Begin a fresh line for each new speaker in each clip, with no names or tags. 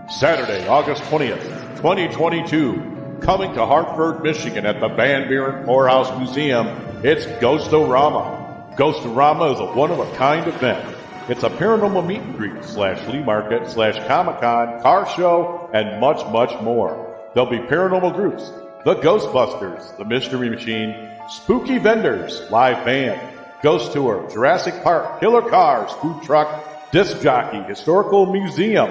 Saturday, August 20th, 2022, coming to Hartford, Michigan at the Van Buren Poorhouse Museum, it's Ghost-O-Rama. Ghost-O-Rama is a one-of-a-kind event. It's a paranormal meet and greet / flea market / Comic-Con, car show, and much, much more. There'll be paranormal groups, the Ghostbusters, the Mystery Machine, spooky vendors, live band, ghost tour, Jurassic Park, killer cars, food truck, disc jockey, historical museum,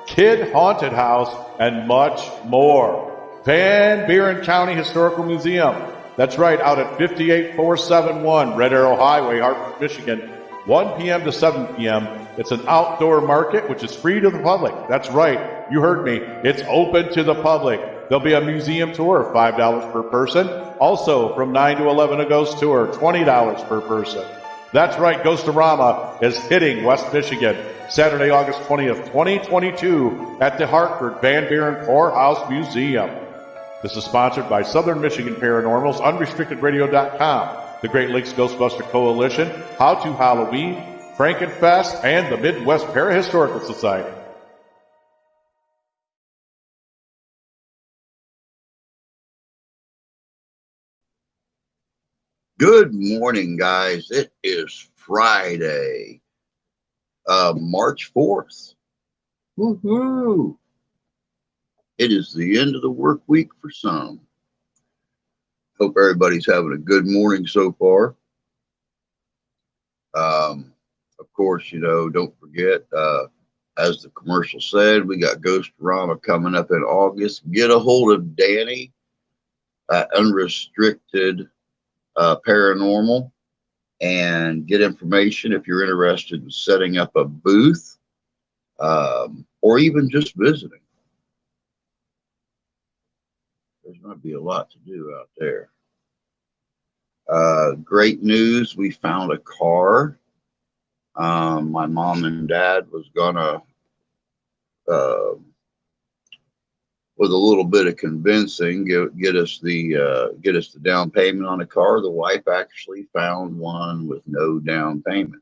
kid haunted house, and much more. Van Buren County Historical Museum. That's right, out at 58471 Red Arrow Highway, Hartford, Michigan, 1 p.m. to 7 p.m. It's an outdoor market, which is free to the public. That's right, you heard me. It's open to the public. There'll be a museum tour, $5 per person. Also, from 9 to 11, a ghost tour, $20 per person. That's right, Ghost-O-Rama is hitting West Michigan, Saturday, August 20th, 2022, at the Hartford Van Buren Poorhouse Museum. This is sponsored by Southern Michigan Paranormals, UnrestrictedRadio.com, the Great Lakes Ghostbuster Coalition, How to Halloween, Frankenfest, and the Midwest Parahistorical Society.
Good morning, guys. It is Friday, March 4th. Woohoo! It is the end of the work week for some. Hope everybody's having a good morning so far. Of course, don't forget, as the commercial said, we got Ghost-O-Rama coming up in August. Get a hold of Danny at Unrestricted Paranormal and get information if you're interested in setting up a booth or even just visiting. There's going to be a lot to do out there. Great news, we found a car. My mom and dad was gonna with a little bit of convincing, get us the down payment on a car. The wife actually found one with no down payment,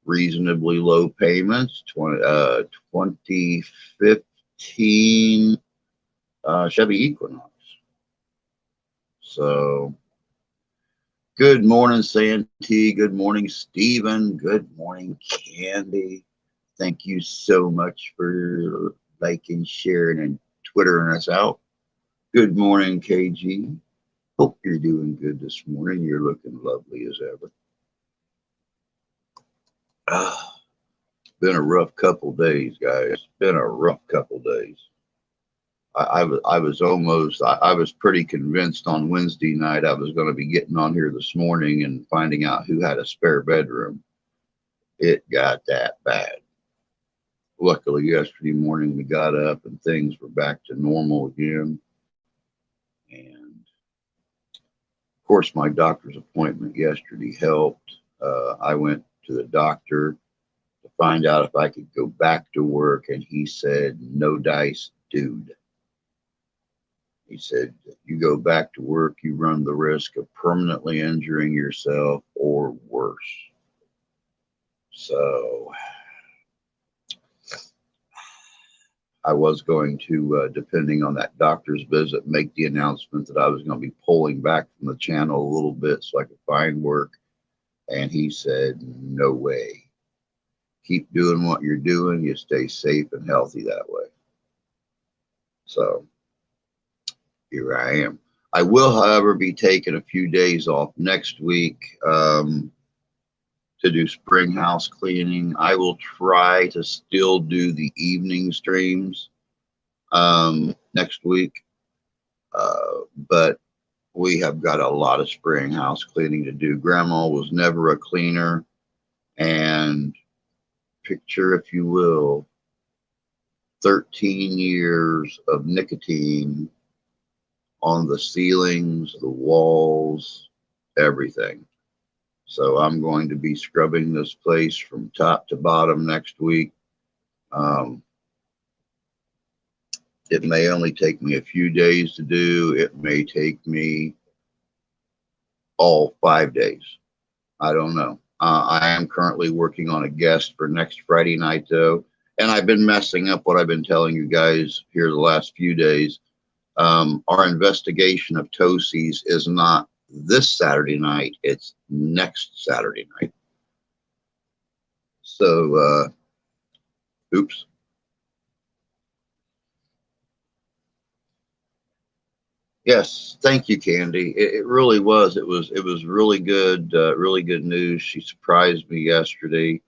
reasonably low payments. 2015 Chevy Equinox. So, good morning, Santee. Good morning, Stephen. Good morning, Candy. Thank you so much for liking, sharing, and Twittering us out. Good morning, KG. Hope you're doing good this morning. You're looking lovely as ever. Been a rough couple days, guys. Been a rough couple days. I was pretty convinced on Wednesday night I was going to be getting on here this morning and finding out who had a spare bedroom. It got that bad. Luckily, yesterday morning we got up and things were back to normal again. And of course, my doctor's appointment yesterday helped. I went to the doctor to find out if I could go back to work, and he said, "No dice, dude." He said, "You go back to work, you run the risk of permanently injuring yourself or worse." So I was going to, depending on that doctor's visit, make the announcement that I was going to be pulling back from the channel a little bit so I could find work. And he said, "No way. Keep doing what you're doing. You stay safe and healthy that way." So here I am. I will, however, be taking a few days off next week to do spring house cleaning. I will try to still do the evening streams next week, but we have got a lot of spring house cleaning to do. Grandma was never a cleaner, and picture, if you will, 13 years of nicotine on the ceilings, the walls, everything. So I'm going to be scrubbing this place from top to bottom next week. It may only take me a few days to do. It may take me all 5 days. I don't know. I am currently working on a guest for next Friday night, though. and I've been messing up what I've been telling you guys here the last few days. Our investigation of Tosi's is not this Saturday night, it's next Saturday night. So, oops. Yes, thank you, Candy. It really was. It was really good news. She surprised me yesterday,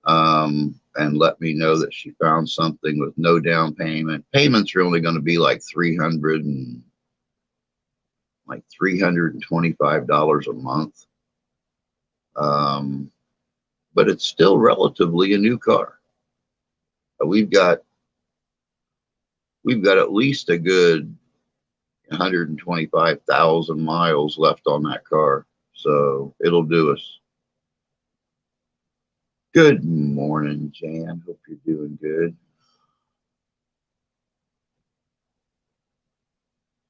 and let me know that she found something with no down payment. Payments are only going to be like $325 a month. But it's still relatively a new car. We've got at least a good 125,000 miles left on that car, so it'll do us. Good morning, Jan. Hope you're doing good.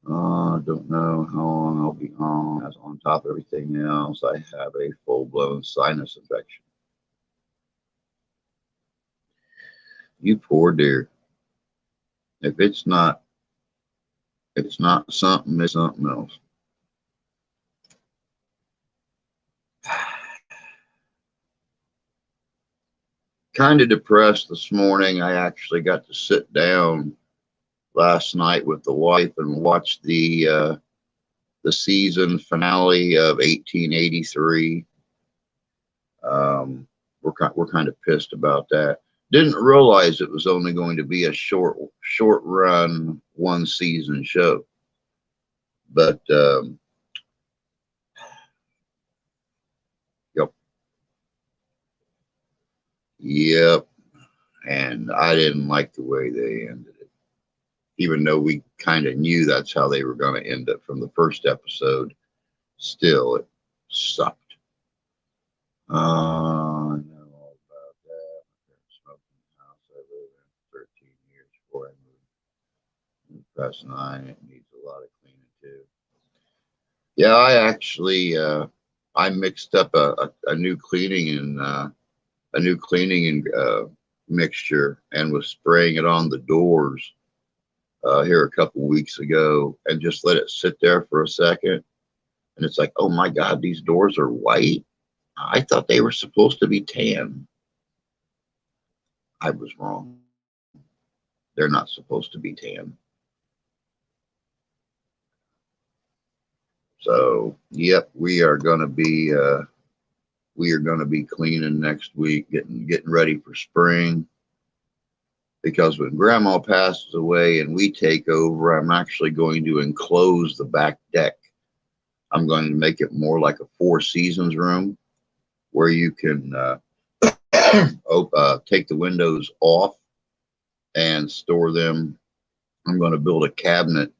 I don't know how long I'll be on. As on top of everything else, I have a full-blown sinus infection. You poor dear. If it's not something, it's something else. Kind of depressed this morning. I actually got to sit down last night with the wife and watch the season finale of 1883. We're kind of pissed about that. Didn't realize it was only going to be a short run, one season show. But yep. And I didn't like the way they ended it, even though we kind of knew that's how they were going to end it from the first episode. Still, it sucked. I know all about that. Smoking house I lived in 13 years before I moved. Past 9, it needs a lot of cleaning too. Yeah, I actually I mixed up a new cleaning and mixture and was spraying it on the doors here a couple weeks ago, and just let it sit there for a second. And it's like, oh my God, these doors are white. I thought they were supposed to be tan. I was wrong. They're not supposed to be tan. So, yep, we are going to be cleaning next week, getting ready for spring. Because when Grandma passes away and we take over, I'm actually going to enclose the back deck. I'm going to make it more like a Four Seasons room, where you can take the windows off and store them. I'm going to build a cabinet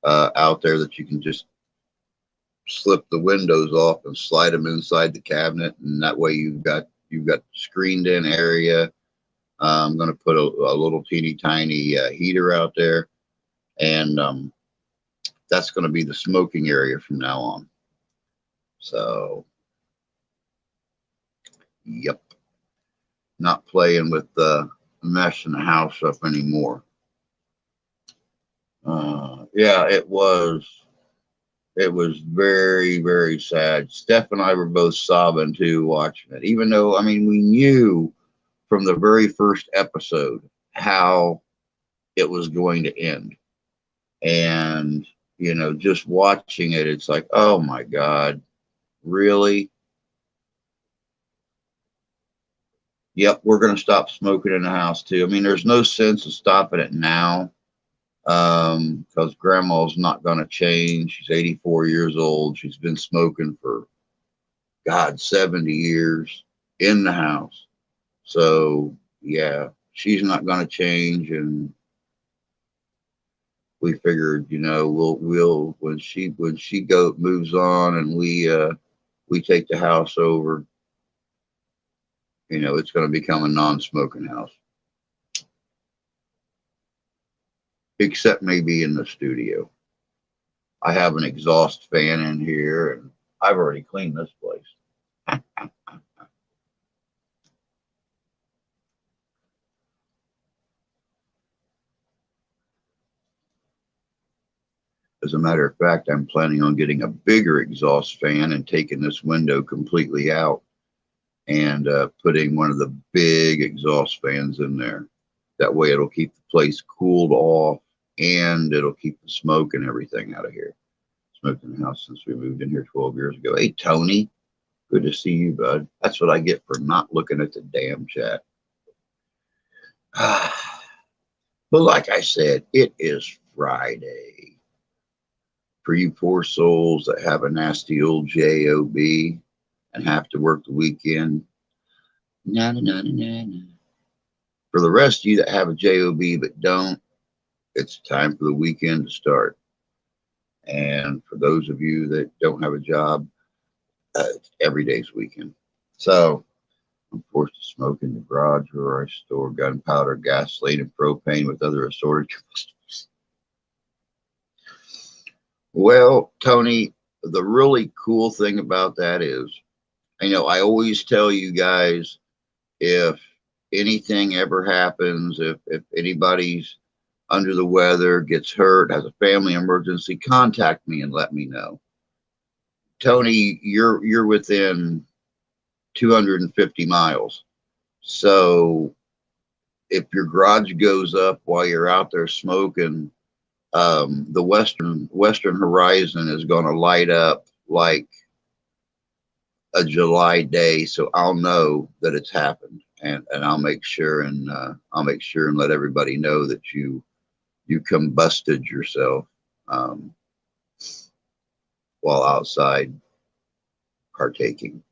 out there that you can just slip the windows off and slide them inside the cabinet, and that way you've got screened in area. I'm going to put a little teeny tiny heater out there, and that's going to be the smoking area from now on. So, yep, not playing with messing the house up anymore. Yeah, it was very, very sad. Steph and I were both sobbing too watching it, even though, I mean, we knew from the very first episode how it was going to end. And, you know, just watching it, it's like, oh my God, really? Yep, we're going to stop smoking in the house too. I mean, there's no sense of stopping it now, because Grandma's not going to change. She's 84 years old. She's been smoking for, God, 70 years in the house. So yeah, she's not going to change, and we figured, you know, we'll when she moves on and we take the house over, you know, it's going to become a non-smoking house, except maybe in the studio. I have an exhaust fan in here, and I've already cleaned this place. As a matter of fact, I'm planning on getting a bigger exhaust fan and taking this window completely out and putting one of the big exhaust fans in there. That way it'll keep the place cooled off and it'll keep the smoke and everything out of here. Smoked in the house since we moved in here 12 years ago. Hey, Tony, good to see you, bud. That's what I get for not looking at the damn chat. But like I said, it is Friday. For you poor souls that have a nasty old job and have to work the weekend, na na na na na. For the rest of you that have a job but don't, it's time for the weekend to start. And for those of you that don't have a job, every day's weekend. So I'm forced to smoke in the garage where I store gunpowder, gasoline, and propane with other assorted combustibles. Well, Tony, the really cool thing about that is, I always tell you guys, if anything ever happens, if anybody's under the weather, gets hurt, has a family emergency, contact me and let me know. Tony, you're within 250 miles. So if your garage goes up while you're out there smoking, the western horizon is going to light up like a July day, so I'll know that it's happened, and I'll make sure and let everybody know that you combusted yourself while outside partaking.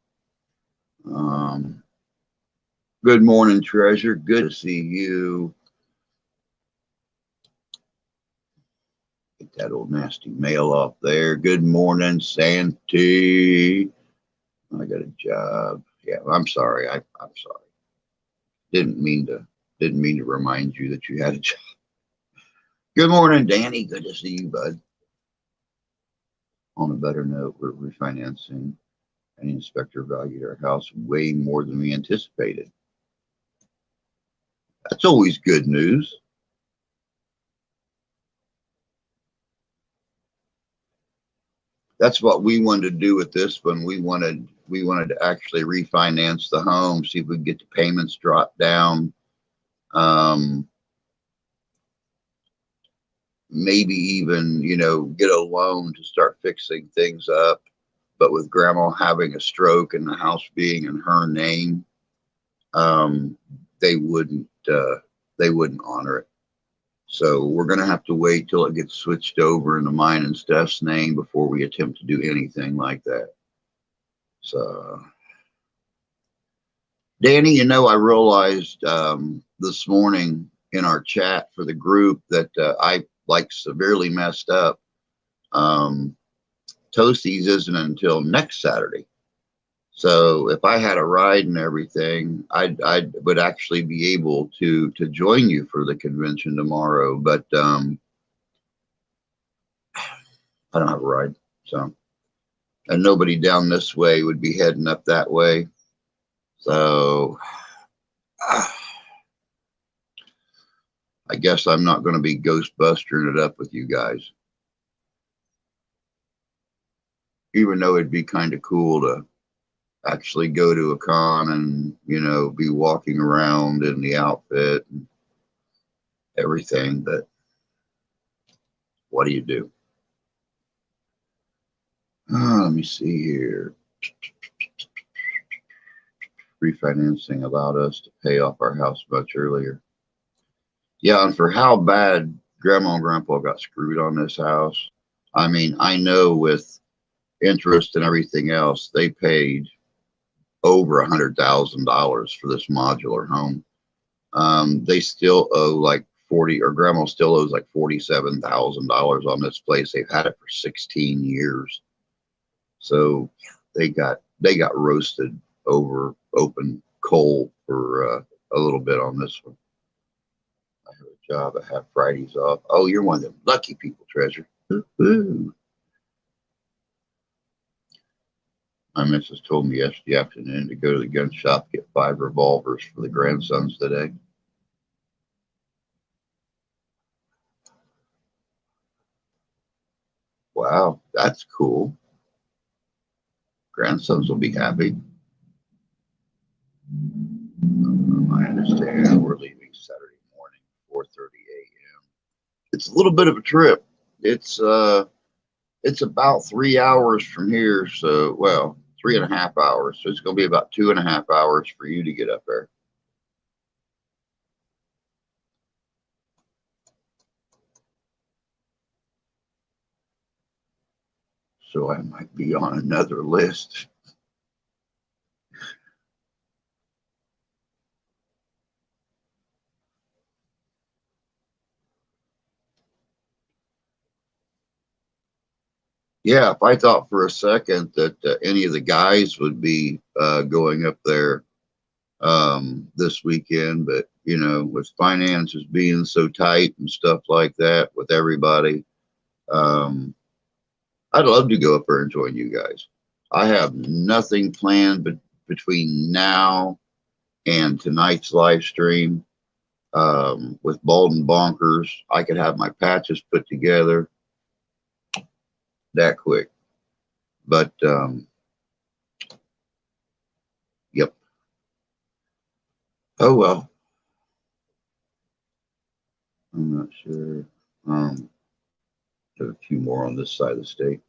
Good morning, Treasure. Good to see you. Get that old nasty mail off there. Good morning, Santy. I got a job. Yeah, I'm sorry. I'm sorry. Didn't mean to remind you that you had a job. Good morning, Danny. Good to see you, bud. On a better note, we're refinancing. An inspector valued our house way more than we anticipated. That's always good news. That's what we wanted to do with this one. We wanted to actually refinance the home, see if we could get the payments dropped down. Maybe even, get a loan to start fixing things up. But with Grandma having a stroke and the house being in her name, they wouldn't honor it. So we're going to have to wait till it gets switched over into mine and Steph's name before we attempt to do anything like that. So, Danny, I realized this morning in our chat for the group that I severely messed up. Toasties isn't until next Saturday. So if I had a ride and everything, I would actually be able to join you for the convention tomorrow. But I don't have a ride, so, and nobody down this way would be heading up that way. So I guess I'm not going to be Ghostbustering it up with you guys. Even though it'd be kind of cool to actually go to a con and, be walking around in the outfit and everything, but what do you do? Let me see here. Refinancing allowed us to pay off our house much earlier. Yeah, and for how bad Grandma and Grandpa got screwed on this house, I know with interest and everything else, they paid over $100,000 for this modular home. They still owe like Grandma still owes like $47,000 on this place. They've had it for 16 years. So they got roasted over open coal for a little bit on this one. I have a job. I have Fridays off. Oh, you're one of them lucky people, Treasure. Ooh. My missus told me yesterday afternoon to go to the gun shop, get 5 revolvers for the grandsons today. Wow, that's cool. Grandsons will be happy. I understand. We're leaving Saturday morning, 4:30 a.m. It's a little bit of a trip. It's about 3 hours from here, so well, 3.5 hours. So it's going to be about 2.5 hours for you to get up there. So I might be on another list. Yeah, if I thought for a second that any of the guys would be going up there this weekend, but you know, with finances being so tight and stuff like that with everybody, um, I'd love to go up there and join you guys. I have nothing planned but between now and tonight's live stream. With Bald and Bonkers, I could have my patches put together that quick. But yep. Oh well. I'm not sure. There's a few more on this side of the state.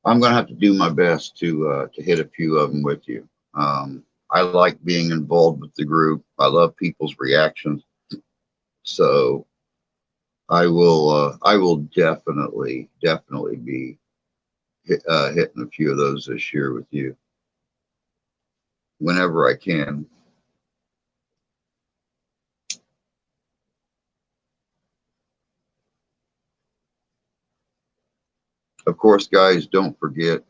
I'm gonna have to do my best to hit a few of them with you. I like being involved with the group. I love people's reactions. So I will definitely be hitting a few of those this year with you whenever I can. Of course, guys, don't forget,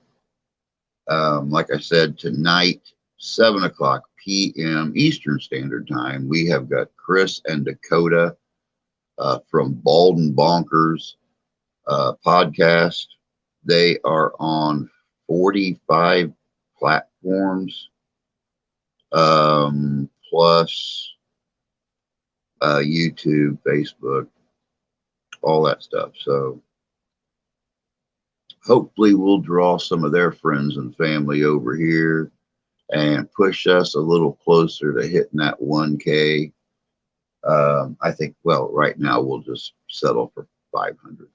like I said, tonight, 7 o'clock p.m. Eastern Standard Time, we have got Chris and Dakota from Bald and Bonkers podcast. They are on 45 platforms, plus YouTube, Facebook, all that stuff. So hopefully we'll draw some of their friends and family over here and push us a little closer to hitting that 1K. I think, well, right now we'll just settle for 500.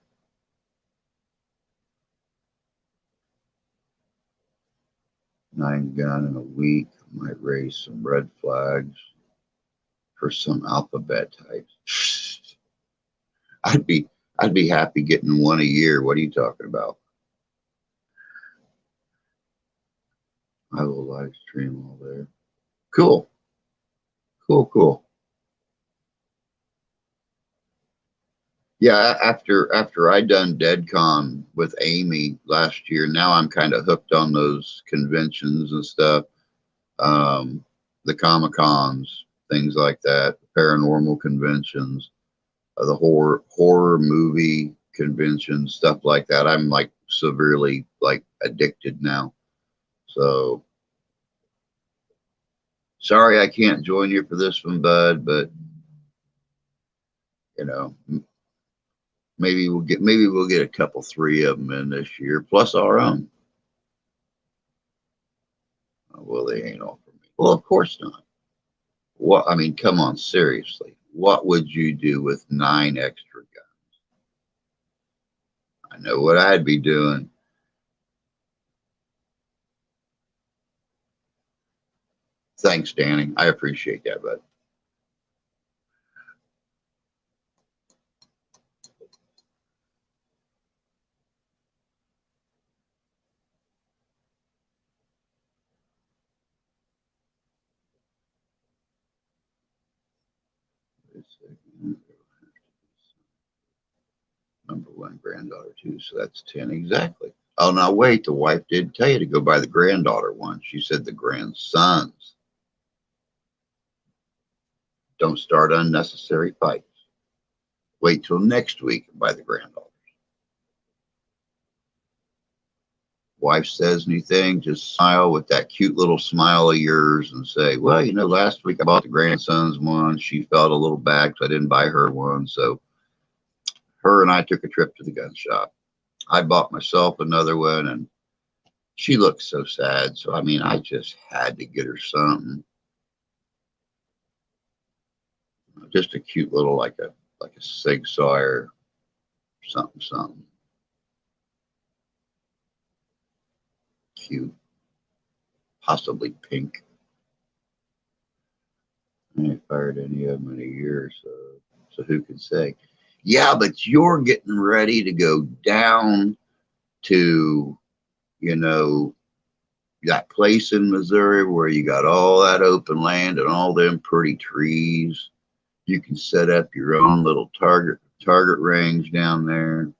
Nine gun in a week might raise some red flags for some alphabet types. I'd be happy getting one a year. What are you talking about? I will live stream all there. Cool. Cool. Yeah, after I done DeadCon with Amy last year, now I'm kind of hooked on those conventions and stuff. The Comic Cons, things like that, paranormal conventions, the horror movie conventions, stuff like that. I'm like severely like addicted now. So sorry I can't join you for this one, bud, but you know, maybe we'll get a couple, three of them in this year, plus our own. Well, they ain't all for me. Well, of course not. What? I mean, come on, seriously. What would you do with 9 extra guns? I know what I'd be doing. Thanks, Danny. I appreciate that, bud. Number one granddaughter too, so that's 10 exactly. Oh, now wait, the wife did tell you to go buy the granddaughter one. She said the grandsons. Don't start unnecessary fights. Wait till next week and buy the granddaughter. Wife says anything, just smile with that cute little smile of yours and say, well, you know, last week I bought the grandsons one. She felt a little bad because I didn't buy her one. So her and I took a trip to the gun shop. I bought myself another one, and she looked so sad. So, I mean, I just had to get her something. Just a cute little, like a Sig Sauer, something. Cute. Possibly pink. I ain't fired any of them in a year or so. So who can say? Yeah, but you're getting ready to go down to, you know, that place in Missouri where you got all that open land and all them pretty trees. You can set up your own little target range down there.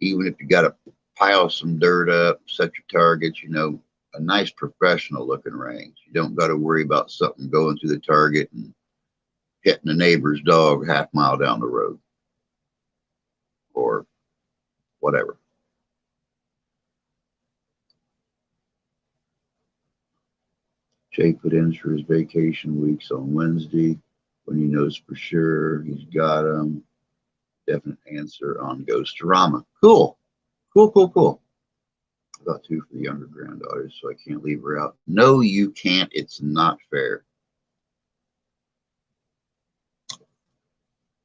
Even if you got to pile some dirt up, set your targets, you know, a nice professional looking range. You don't got to worry about something going through the target and hitting a neighbor's dog half-mile down the road or whatever. Jay put in for his vacation weeks on Wednesday when he knows for sure he's got them. Definite answer on Ghost-orama. Cool. Cool. I got 2 for the younger granddaughters, so I can't leave her out. No, you can't. It's not fair.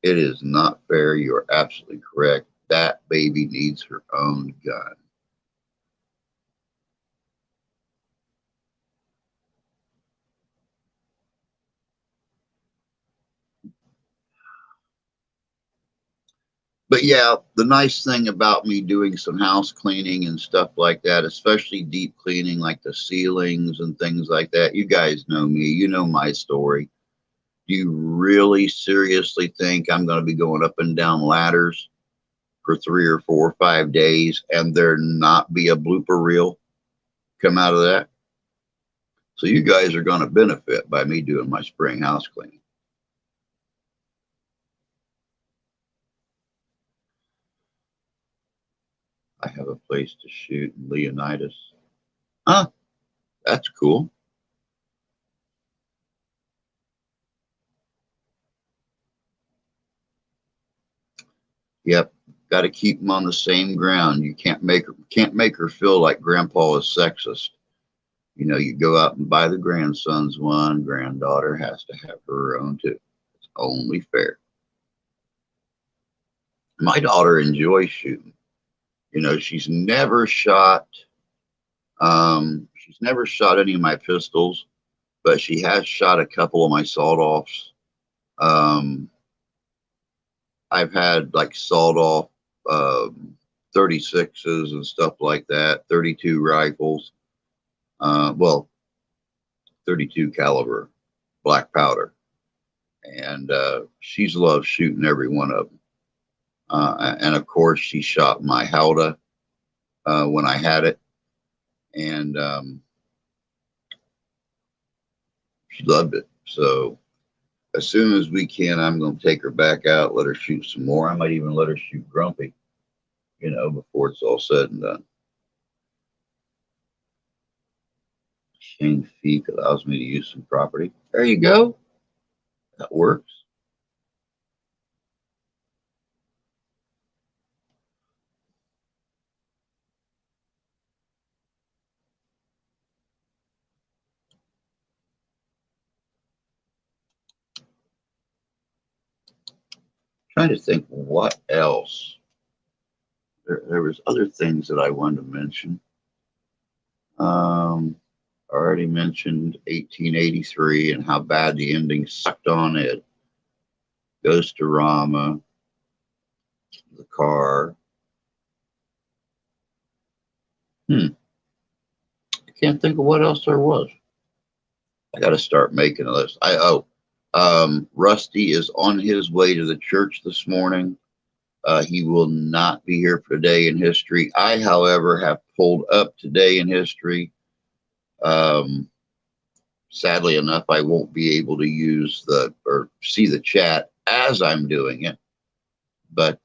It is not fair. You are absolutely correct. That baby needs her own gun. But yeah, the nice thing about me doing some house cleaning and stuff like that, especially deep cleaning like the ceilings and things like that, you guys know me, you know my story. Do you really seriously think I'm going to be going up and down ladders for 3 or 4 or 5 days and there not be a blooper reel come out of that? So you guys are going to benefit by me doing my spring house cleaning. I have a place to shoot in Leonidas. Huh? That's cool. Yep. Got to keep them on the same ground. You can't make her feel like grandpa is sexist. You know, you go out and buy the grandson's one, granddaughter has to have her own too. It's only fair. My daughter enjoys shooting. You know, she's never shot any of my pistols, but she has shot a couple of my sawed-offs. I've had like sawed-off 36s and stuff like that, 32 rifles, well, 32 caliber black powder, and she's loved shooting every one of them. And of course, she shot my Howdah when I had it, and she loved it. So as soon as we can, I'm going to take her back out, let her shoot some more. I might even let her shoot Grumpy, you know, before it's all said and done. Shane Feek allows me to use some property. There you go. That works. Trying to think what else. There was other things that I wanted to mention. I already mentioned 1883 and how bad the ending sucked on it. Ghost-orama, the car. I can't think of what else there was. I got to start making a list. Rusty is on his way to the church this morning. He will not be here for Today in History. I, however, have pulled up Today in History. Sadly enough, I won't be able to use or see the chat as I'm doing it, but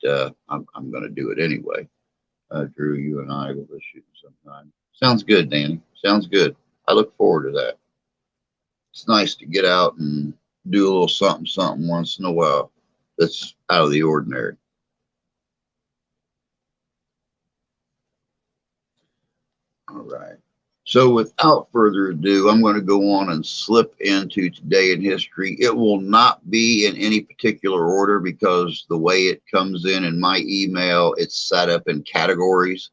I'm going to do it anyway. Drew, you and I will go shooting sometime. Sounds good, Danny. Sounds good. I look forward to that. It's nice to get out and do a little something once in a while that's out of the ordinary. All right. So without further ado, I'm going to go on and slip into Today in History. It will not be in any particular order because the way it comes in my email, it's set up in categories.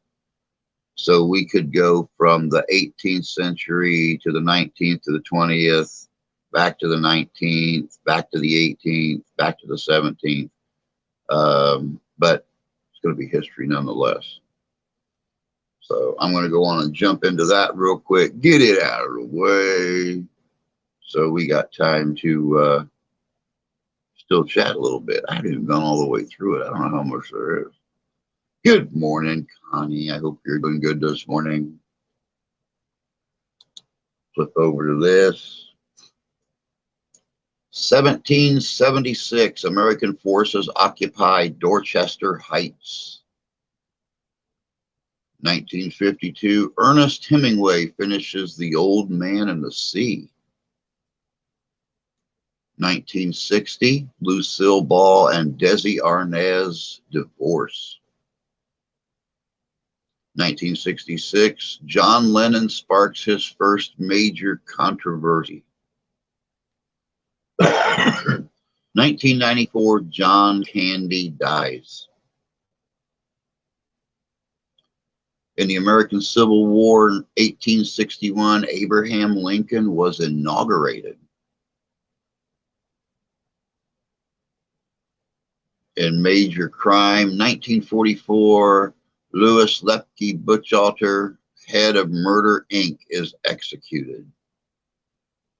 So we could go from the 18th century to the 19th to the 20th, back to the 19th, back to the 18th, back to the 17th. But it's going to be history nonetheless. So I'm going to go on and jump into that real quick, get it out of the way. So we got time to still chat a little bit. I haven't even gone all the way through it. I don't know how much there is. Good morning, Connie. I hope you're doing good this morning. Flip over to this. 1776, American forces occupied Dorchester Heights. 1952, Ernest Hemingway finishes The Old Man and the Sea. 1960, Lucille Ball and Desi Arnaz divorce. 1966, John Lennon sparks his first major controversy. 1994, John Candy dies. In the American Civil War in 1861, Abraham Lincoln was inaugurated. In major crime, 1944, Louis Lepke Buchalter, head of Murder, Inc., is executed.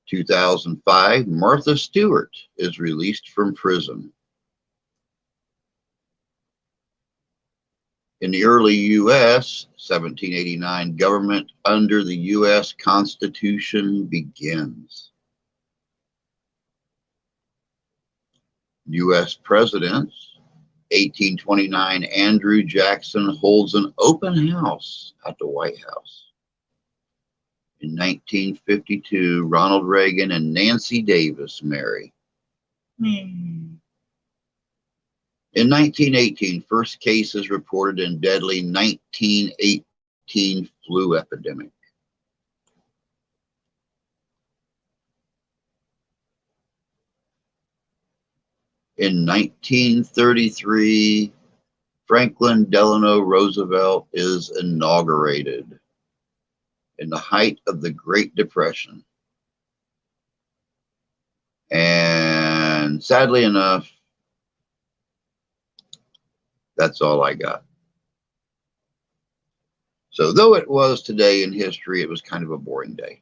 2005, Martha Stewart is released from prison. In the early U.S., 1789, government under the U.S. Constitution begins. U.S. presidents, 1829, Andrew Jackson holds an open house at the White House. In 1952, Ronald Reagan and Nancy Davis marry. In 1918, first cases reported in deadly 1918 flu epidemic. In 1933, Franklin Delano Roosevelt is inaugurated in the height of the Great Depression. And sadly enough, that's all I got. So though it was Today in History, it was kind of a boring day.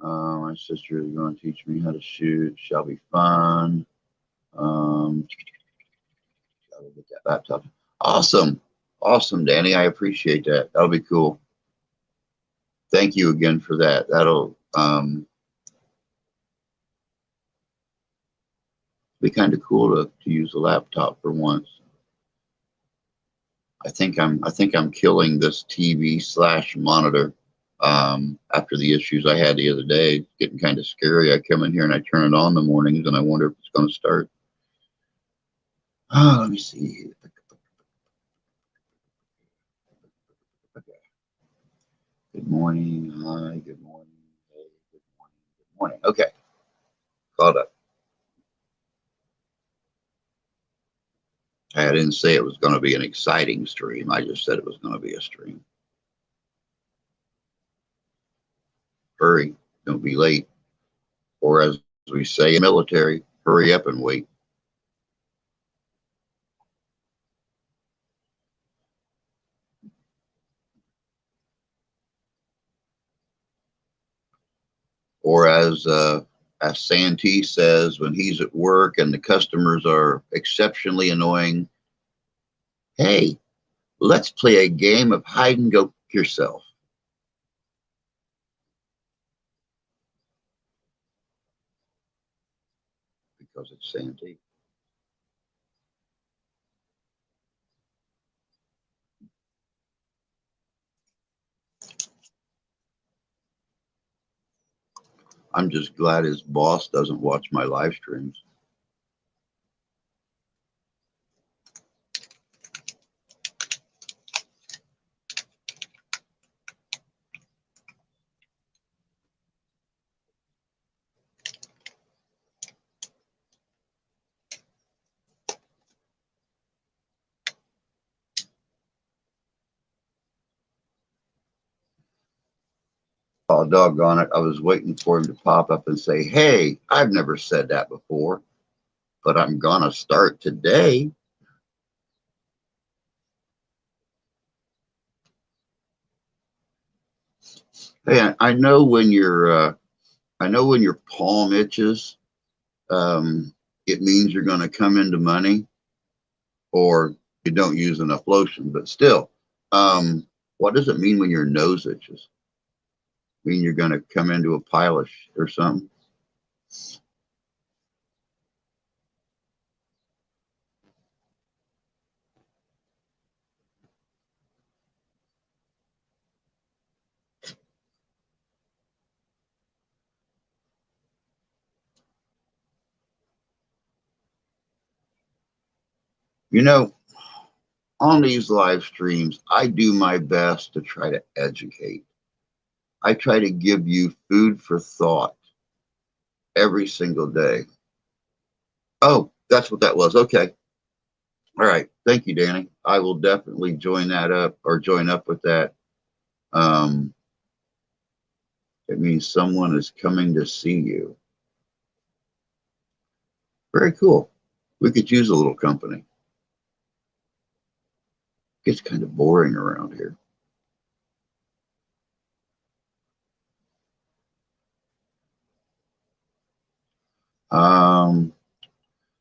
My sister is going to teach me how to shoot. Shall be fun. Gotta get that laptop. Awesome. Awesome, Danny. I appreciate that. That'll be cool. Thank you again for that. That'll be kind of cool to use a laptop for once. I think I'm killing this TV/monitor. After the issues I had the other day, it's getting kind of scary. I come in here and I turn it on in the mornings and I wonder if it's going to start. Let me see. Good morning. Hi. Good morning. Hey. Good morning. Good morning. Okay. Caught up. I didn't say it was going to be an exciting stream. I just said it was going to be a stream. Hurry. Don't be late. Or as we say in military, hurry up and wait. Or as Santee says when he's at work and the customers are exceptionally annoying, hey, let's play a game of hide and go yourself. Because it's Santee. I'm just glad his boss doesn't watch my live streams. Oh, doggone it. I was waiting for him to pop up and say, hey, I've never said that before, but I'm going to start today. Hey, I know when your palm itches, it means you're going to come into money or you don't use enough lotion. But still, what does it mean when your nose itches? Mean you're going to come into a pile of shit or something? You know, on these live streams, I do my best to try to educate. I try to give you food for thought every single day. Oh, that's what that was. Okay. All right. Thank you, Danny. I will definitely join that up or join up with that. Um, it means someone is coming to see you. Very cool. We could use a little company. Gets kind of boring around here.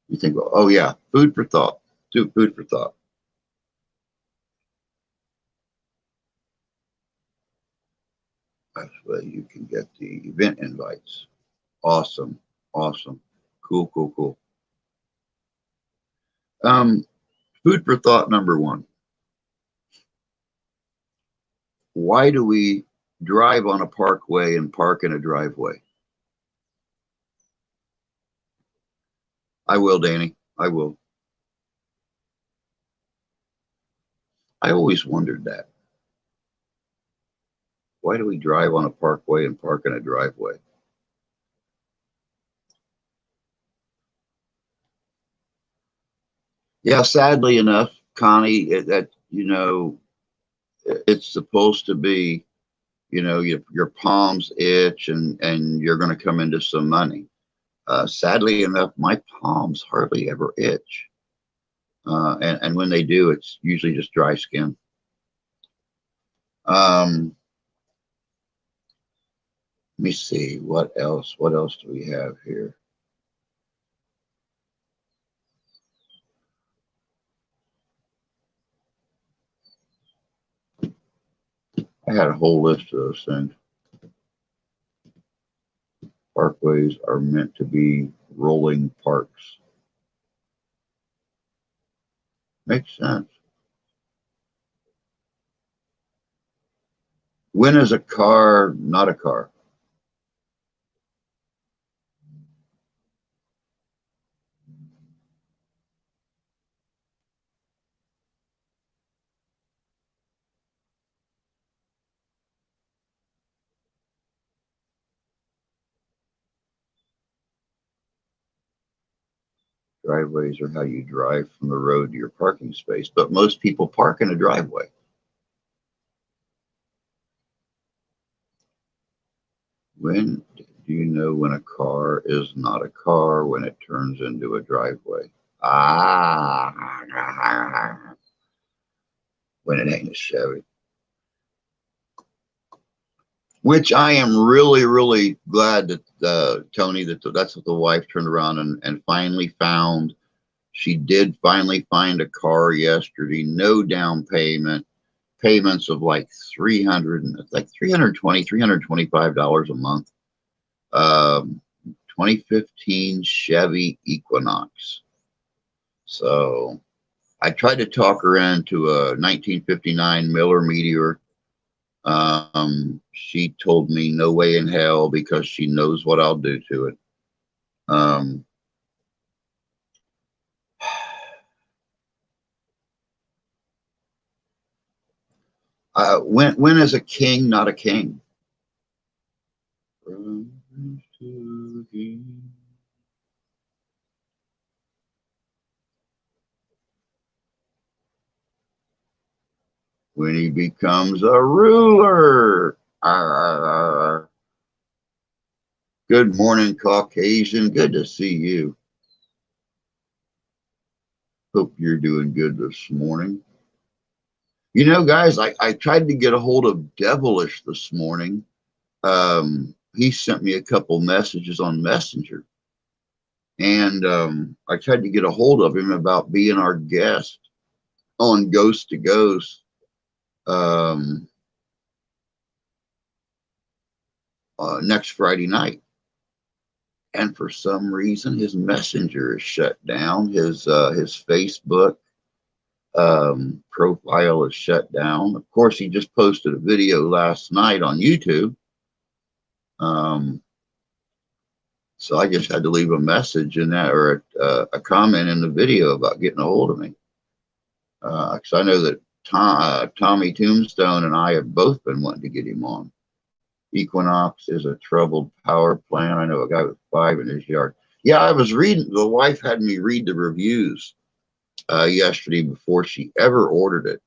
You think, well, oh yeah, food for thought. Do food for thought. That's where you can get the event invites. Awesome. Awesome. Cool, cool, cool. Food for thought number one. Why do we drive on a parkway and park in a driveway? I will, Danny. I will. I always wondered that. Why do we drive on a parkway and park in a driveway? Yeah, sadly enough, Connie, it's supposed to be, your palms itch and you're going to come into some money. Sadly enough, my palms hardly ever itch. And when they do, it's usually just dry skin. Let me see, what else? What else do we have here? I had a whole list of those things. Parkways are meant to be rolling parks. Makes sense. When is a car not a car? Driveways are how you drive from the road to your parking space, but most people park in a driveway. When do you know when a car is not a car? When it turns into a driveway. Ah, when it ain't a Chevy. Which I am really, really glad that Tony, that's what the wife turned around and finally found. She did finally find a car yesterday, no down payment, payments of like 320, $325 a month. 2015 Chevy Equinox. So I tried to talk her into a 1959 Miller Meteor. She told me no way in hell because she knows what I'll do to it. When is a king not a king? When he becomes a ruler. Good morning, Caucasian. Good to see you. Hope you're doing good this morning. You know, guys, I tried to get a hold of Devilish this morning. He sent me a couple messages on Messenger. And I tried to get a hold of him about being our guest on Ghost to Ghost next Friday night. And for some reason, his Messenger is shut down. His Facebook profile is shut down. Of course, he just posted a video last night on YouTube. So I just had to leave a message in that, or a comment in the video about getting a hold of me. Because I know that Tommy Tombstone and I have both been wanting to get him on. Equinox is a troubled power plant. I know a guy with 5 in his yard. Yeah, I was reading. The wife had me read the reviews yesterday before she ever ordered it.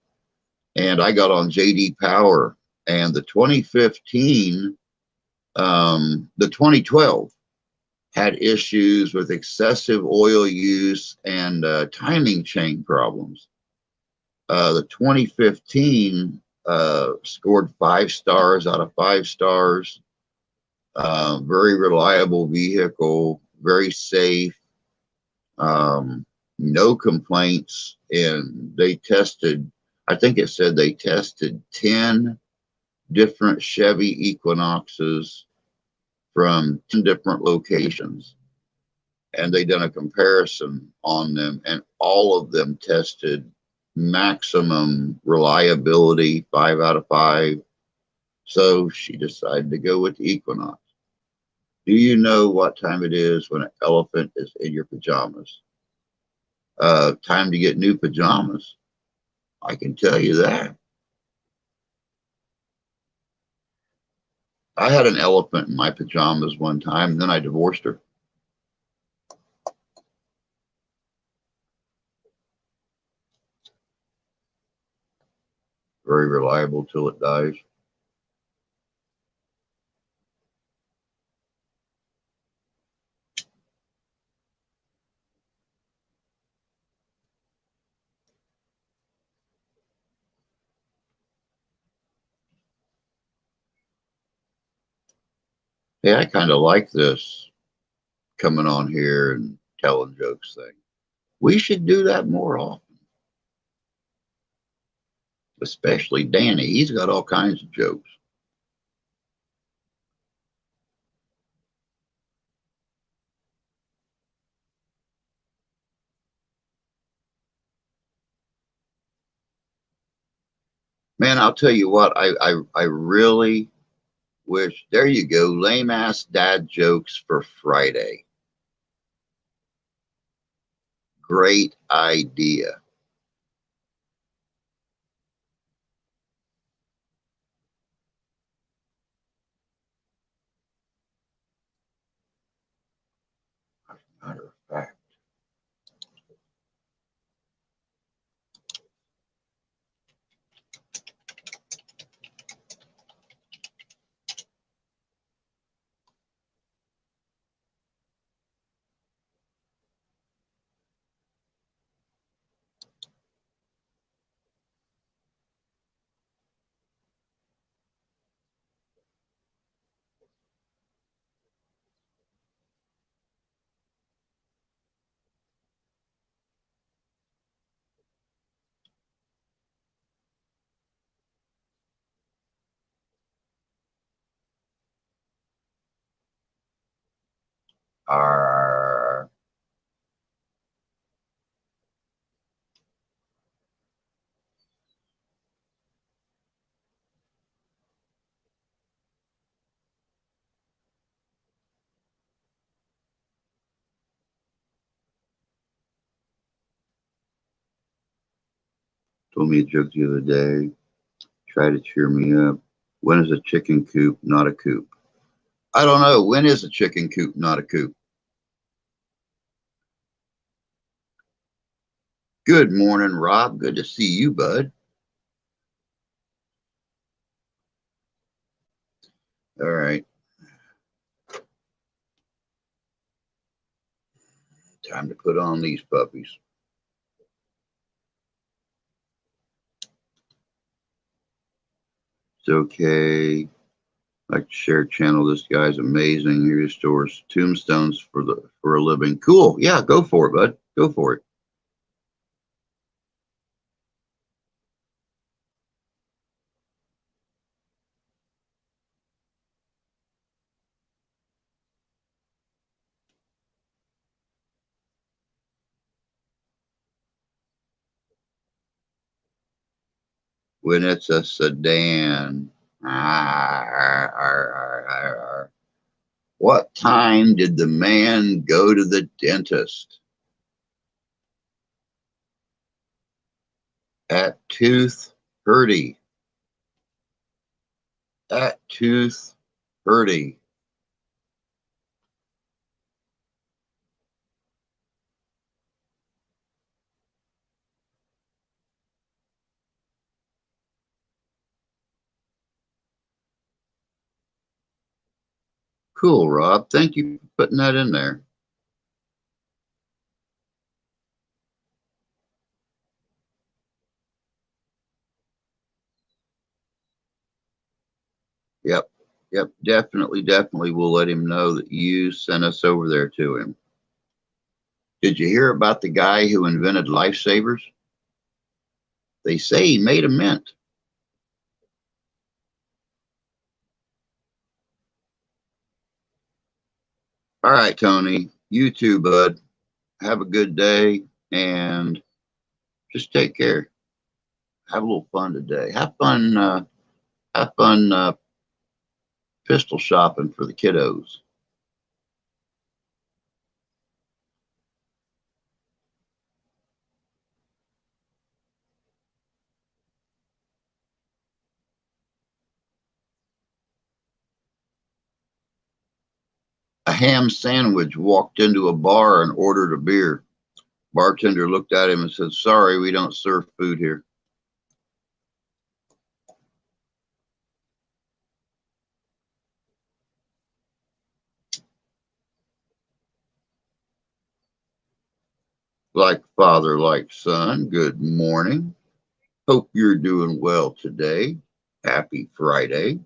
And I got on JD Power, and the 2015, the 2012 had issues with excessive oil use and timing chain problems. The 2015 scored 5 stars out of 5 stars. Very reliable vehicle, very safe. No complaints. And they tested, I think it said they tested 10 different Chevy Equinoxes from 10 different locations. And they done a comparison on them, and all of them tested maximum reliability, 5 out of 5. So she decided to go with the Equinox. Do you know what time it is when an elephant is in your pajamas? Time to get new pajamas. I can tell you that. I had an elephant in my pajamas one time, then I divorced her. Very reliable till it dies. Hey, I kind of like this coming on here and telling jokes thing. We should do that more often. Especially Danny. He's got all kinds of jokes. Man, I'll tell you what, I really wish, there you go, lame ass dad jokes for Friday. Great idea. Matter of fact, told me a joke the other day. Try to cheer me up. When is a chicken coop not a coop? I don't know. When is a chicken coop not a coop? Good morning, Rob. Good to see you, bud. All right. Time to put on these puppies. It's okay. Like to share channel. This guy's amazing. He restores tombstones for a living. Cool. Yeah, go for it, bud. Go for it. When it's a sedan. What time did the man go to the dentist? At Tooth Purdy. At Tooth Purdy. Cool, Rob. Thank you for putting that in there. Yep. Yep. Definitely. We'll let him know that you sent us over there to him. Did you hear about the guy who invented lifesavers? They say he made a mint. All right, Tony. You too, bud. Have a good day and just take care. Have a little fun today. Have fun. Pistol shopping for the kiddos. A ham sandwich walked into a bar and ordered a beer. Bartender looked at him and said, "Sorry, we don't serve food here." Like father, like son, good morning. Hope you're doing well today. Happy Friday.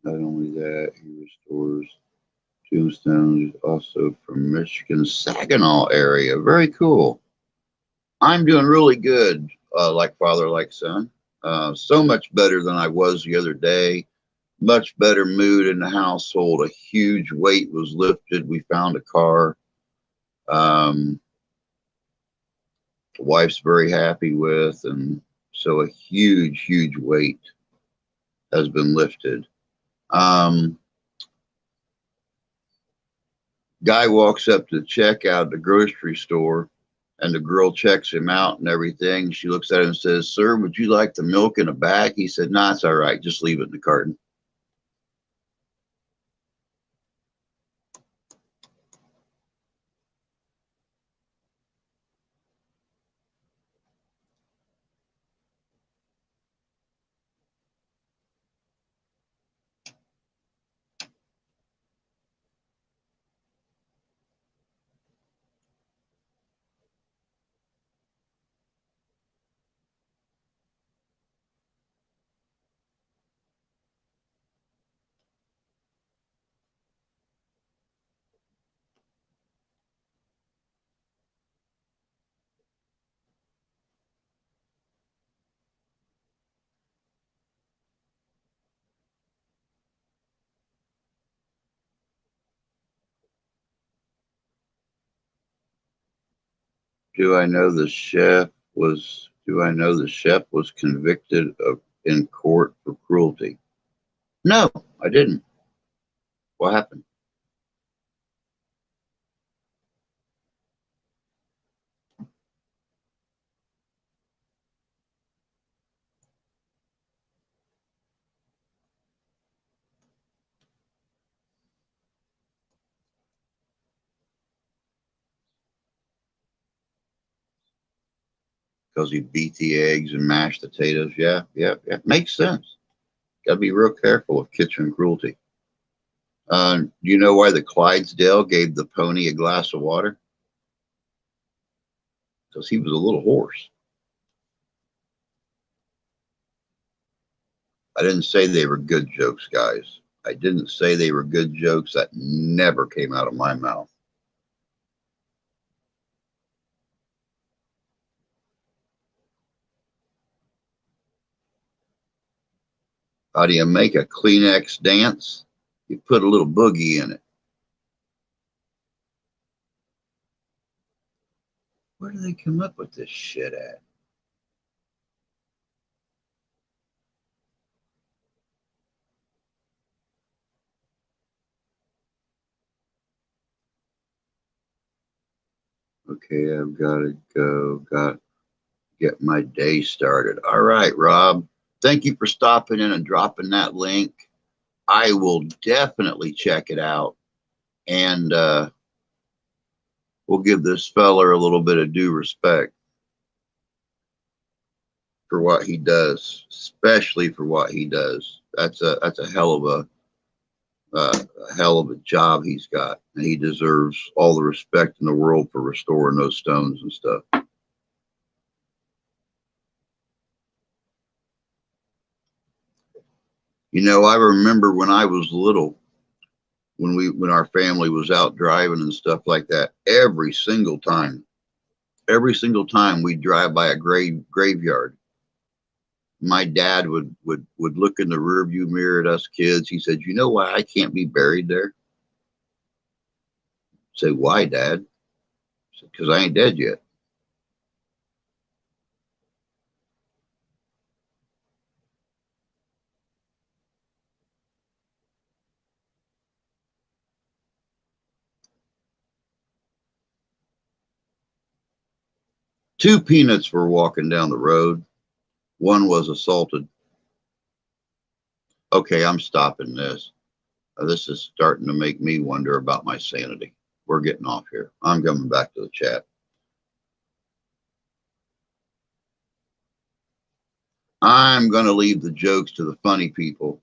Not only that, he restores tombstones also from Michigan, Saginaw area. Very cool. I'm doing really good, like father, like son. So much better than I was the other day. Much better mood in the household. A huge weight was lifted. We found a car. The wife's very happy with, and so a huge weight has been lifted. Guy walks up to the checkout at the grocery store, and the girl checks him out and everything. She looks at him and says, "Sir, would you like the milk in a bag?" He said, "Nah, it's all right. Just leave it in the carton." Do I know the chef was? Do I know the chef was convicted of in court for cruelty? No, I didn't. What happened? because he beat the eggs and mashed potatoes. Yeah. Makes sense. Got to be real careful with kitchen cruelty. Do you know why the Clydesdale gave the pony a glass of water? Because he was a little hoarse. I didn't say they were good jokes, guys. I didn't say they were good jokes. That never came out of my mouth. How do you make a Kleenex dance? You put a little boogie in it. Where do they come up with this shit at? Okay, I've got to go. Got to get my day started. All right, Rob. Thank you for stopping in and dropping that link. I will definitely check it out. And we'll give this feller a little bit of due respect for what he does, especially for what he does. That's a hell of a job he's got, and he deserves all the respect in the world for restoring those stones and stuff. You know, I remember when I was little, when our family was out driving and stuff like that, every single time we'd drive by a graveyard, my dad would look in the rearview mirror at us kids. He said, "You know why I can't be buried there?" Say, "Why, Dad?" "Because I ain't dead yet." Two peanuts were walking down the road. One was assaulted. Okay, I'm stopping this. This is starting to make me wonder about my sanity. We're getting off here. I'm coming back to the chat. I'm going to leave the jokes to the funny people,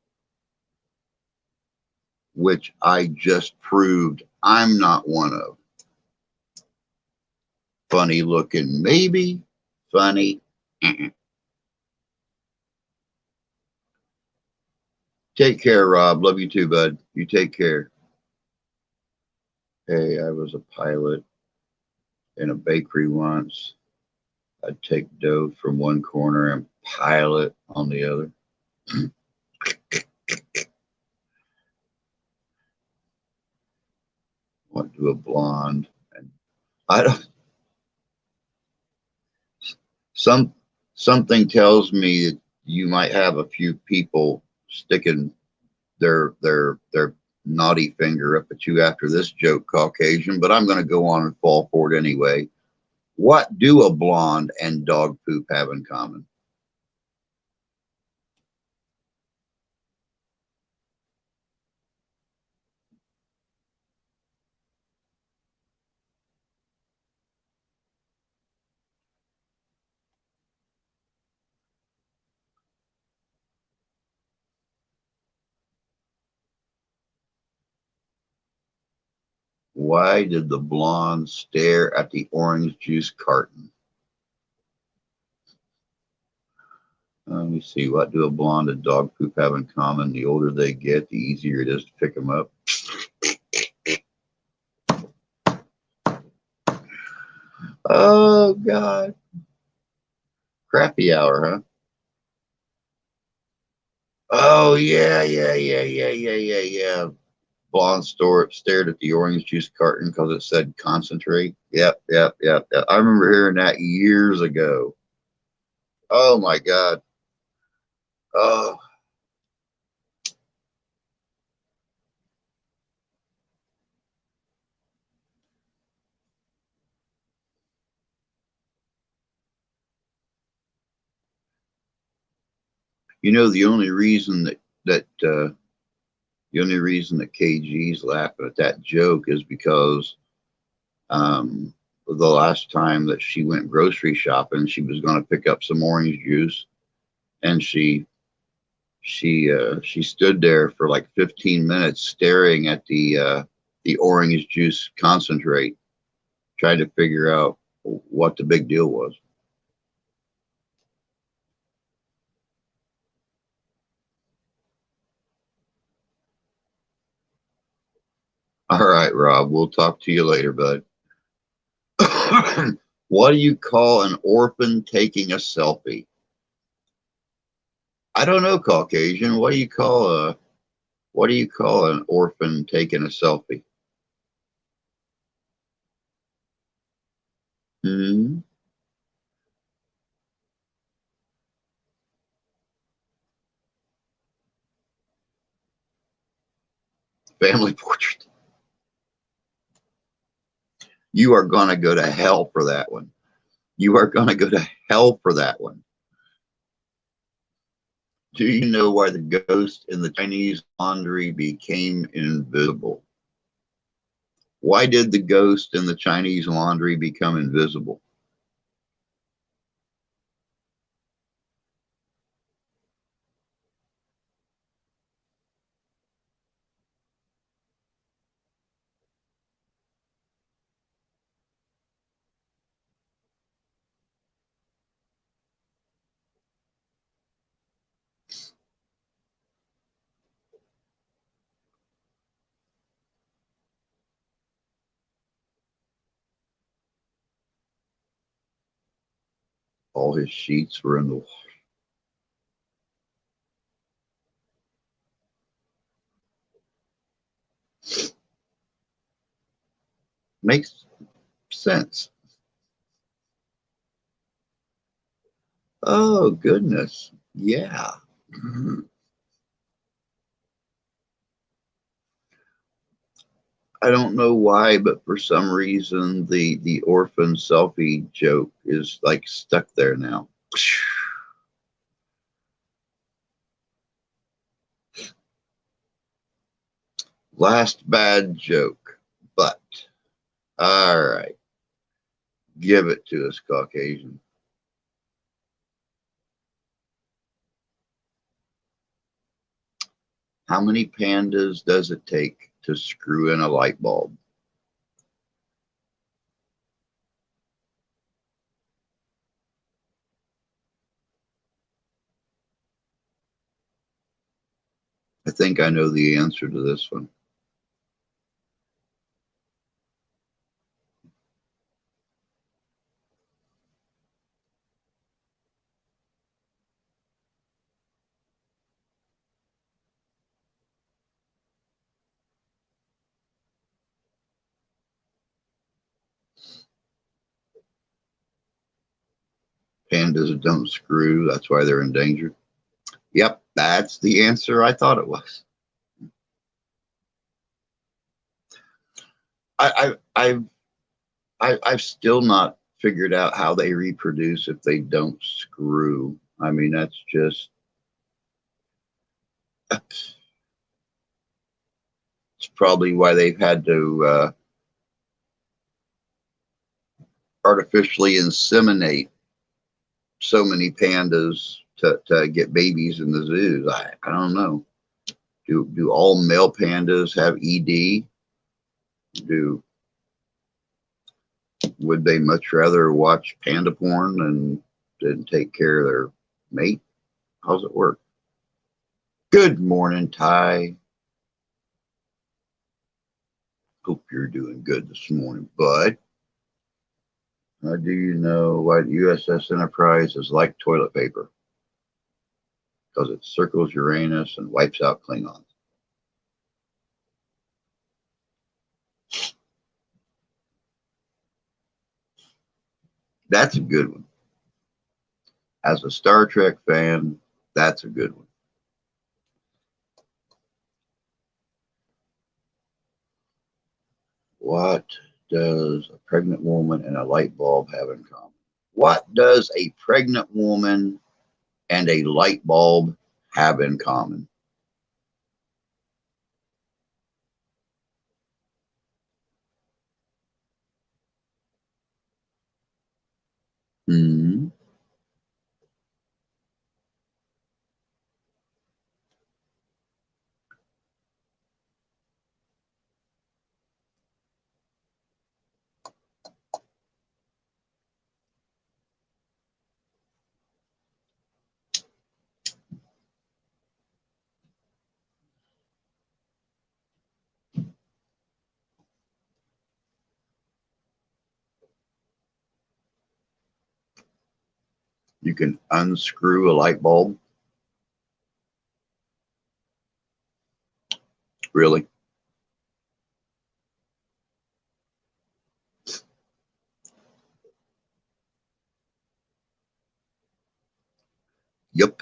which I just proved I'm not one of. Funny looking, maybe. Funny. Take care, Rob. Love you too, bud. You take care. Hey, I was a pilot in a bakery once. I'd take dough from one corner and pile it on the other. Went to a blonde, and I don't. Something tells me that you might have a few people sticking their naughty finger up at you after this joke, Caucasian. But I'm going to go on and fall for it anyway. What do a blonde and dog poop have in common? Why did the blonde stare at the orange juice carton? Let me see. What do a blonde and dog poop have in common? The older they get, the easier it is to pick them up. Oh, God. Crappy hour, huh? Oh, yeah. Blonde stared at the orange juice carton because it said concentrate. Yep. I remember hearing that years ago. Oh, my God. Oh. You know, the only reason that KG's laughing at that joke is because the last time that she went grocery shopping, she was going to pick up some orange juice, and she stood there for like 15 minutes staring at the orange juice concentrate, trying to figure out what the big deal was. All right, Rob, we'll talk to you later, bud. What do you call an orphan taking a selfie? I don't know, Caucasian. What do you call an orphan taking a selfie? Hmm? Family portrait. You are going to go to hell for that one. You are going to go to hell for that one. Do you know why the ghost in the Chinese laundry became invisible? Why did the ghost in the Chinese laundry become invisible? All his sheets were in the water. Makes sense. Oh, goodness. Yeah. I don't know why, but for some reason, the orphan selfie joke is like stuck there now. Last bad joke, but all right. Give it to us, Caucasian. How many pandas does it take to screw in a light bulb? I think I know the answer to this one. Pandas don't screw. That's why they're endangered. Yep, that's the answer I thought it was. I've still not figured out how they reproduce if they don't screw. I mean, that's just it's probably why they've had to artificially inseminate so many pandas to get babies in the zoos. I don't know. Do all male pandas have ED? Do Would they much rather watch panda porn than take care of their mate? How's it work? Good morning, Ty. Hope you're doing good this morning, bud. Do you know why the USS Enterprise is like toilet paper? Because it circles Uranus and wipes out Klingons. That's a good one. As a Star Trek fan, that's a good one. What does a pregnant woman and a light bulb have in common? What does a pregnant woman and a light bulb have in common? Hmm. You can unscrew a light bulb. Really? Yep.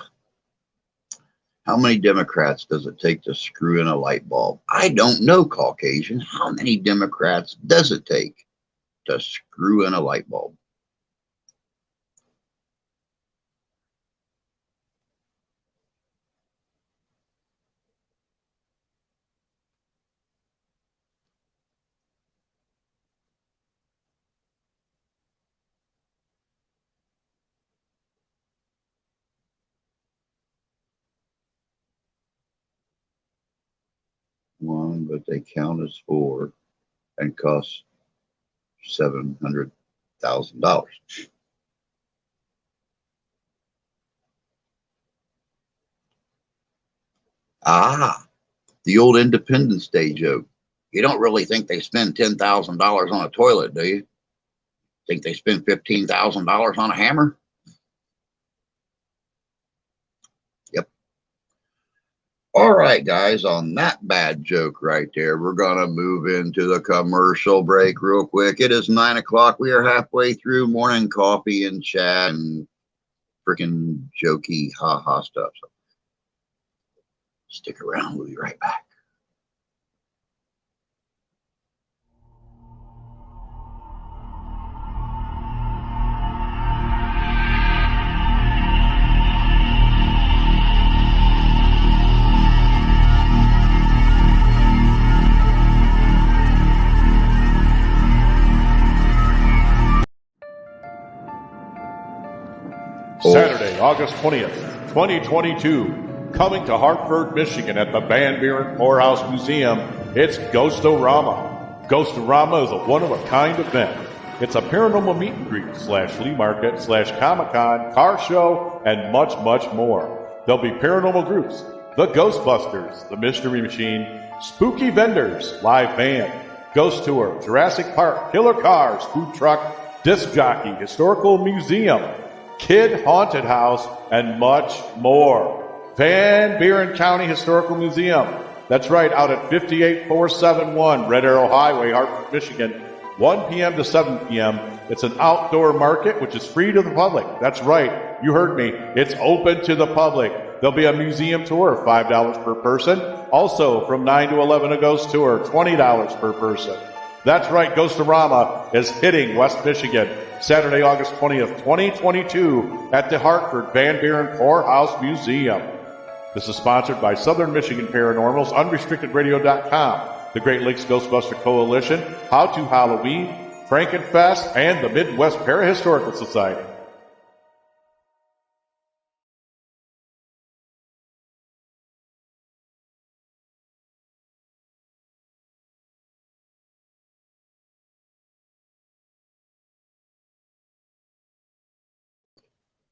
How many Democrats does it take to screw in a light bulb? I don't know, Caucasian. How many Democrats does it take to screw in a light bulb? One, but they count as four and cost $700,000. Ah, the old Independence Day joke. You don't really think they spend $10,000 on a toilet, do you? Think they spend $15,000 on a hammer? Yep. All right, guys, on that bad joke right there, we're going to move into the commercial break real quick. It is 9 o'clock. We are halfway through morning coffee and chat and freaking jokey, ha-ha stuff. So stick around. We'll be right back.
Saturday, August 20th, 2022, coming to Hartford, Michigan at the Van Buren Poorhouse Museum, it's Ghost-O-Rama. Ghost-O-Rama is a one-of-a-kind event. It's a paranormal meet and greet / flea market / Comic-Con, car show, and much, much more. There'll be paranormal groups, the Ghostbusters, the Mystery Machine, spooky vendors, live band, ghost tour, Jurassic Park, killer cars, food truck, disc jockey, historical museum, Kid Haunted House, and much more. Van Buren County Historical Museum. That's right, out at 58471 Red Arrow Highway, Hartford, Michigan, 1 p.m. to 7 p.m. It's an outdoor market, which is free to the public. That's right, you heard me. It's open to the public. There'll be a museum tour, $5 per person. Also, from 9 to 11, a ghost tour, $20 per person. That's right, Ghost-O-Rama is hitting West Michigan, Saturday, August 20th, 2022, at the Hartford Van Buren Poorhouse Museum. This is sponsored by Southern Michigan Paranormals, UnrestrictedRadio.com, the Great Lakes Ghostbuster Coalition, How to Halloween, Frankenfest, and the Midwest Parahistorical Society.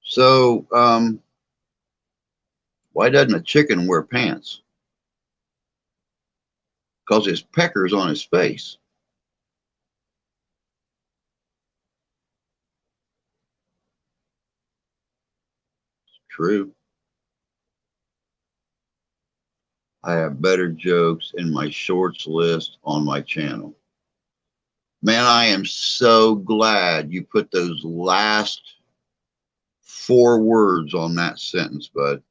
So, why doesn't a chicken wear pants? Because his pecker's on his face. True. I have better jokes in my shorts list on my channel. Man, I am so glad you put those last 4 words on that sentence, bud.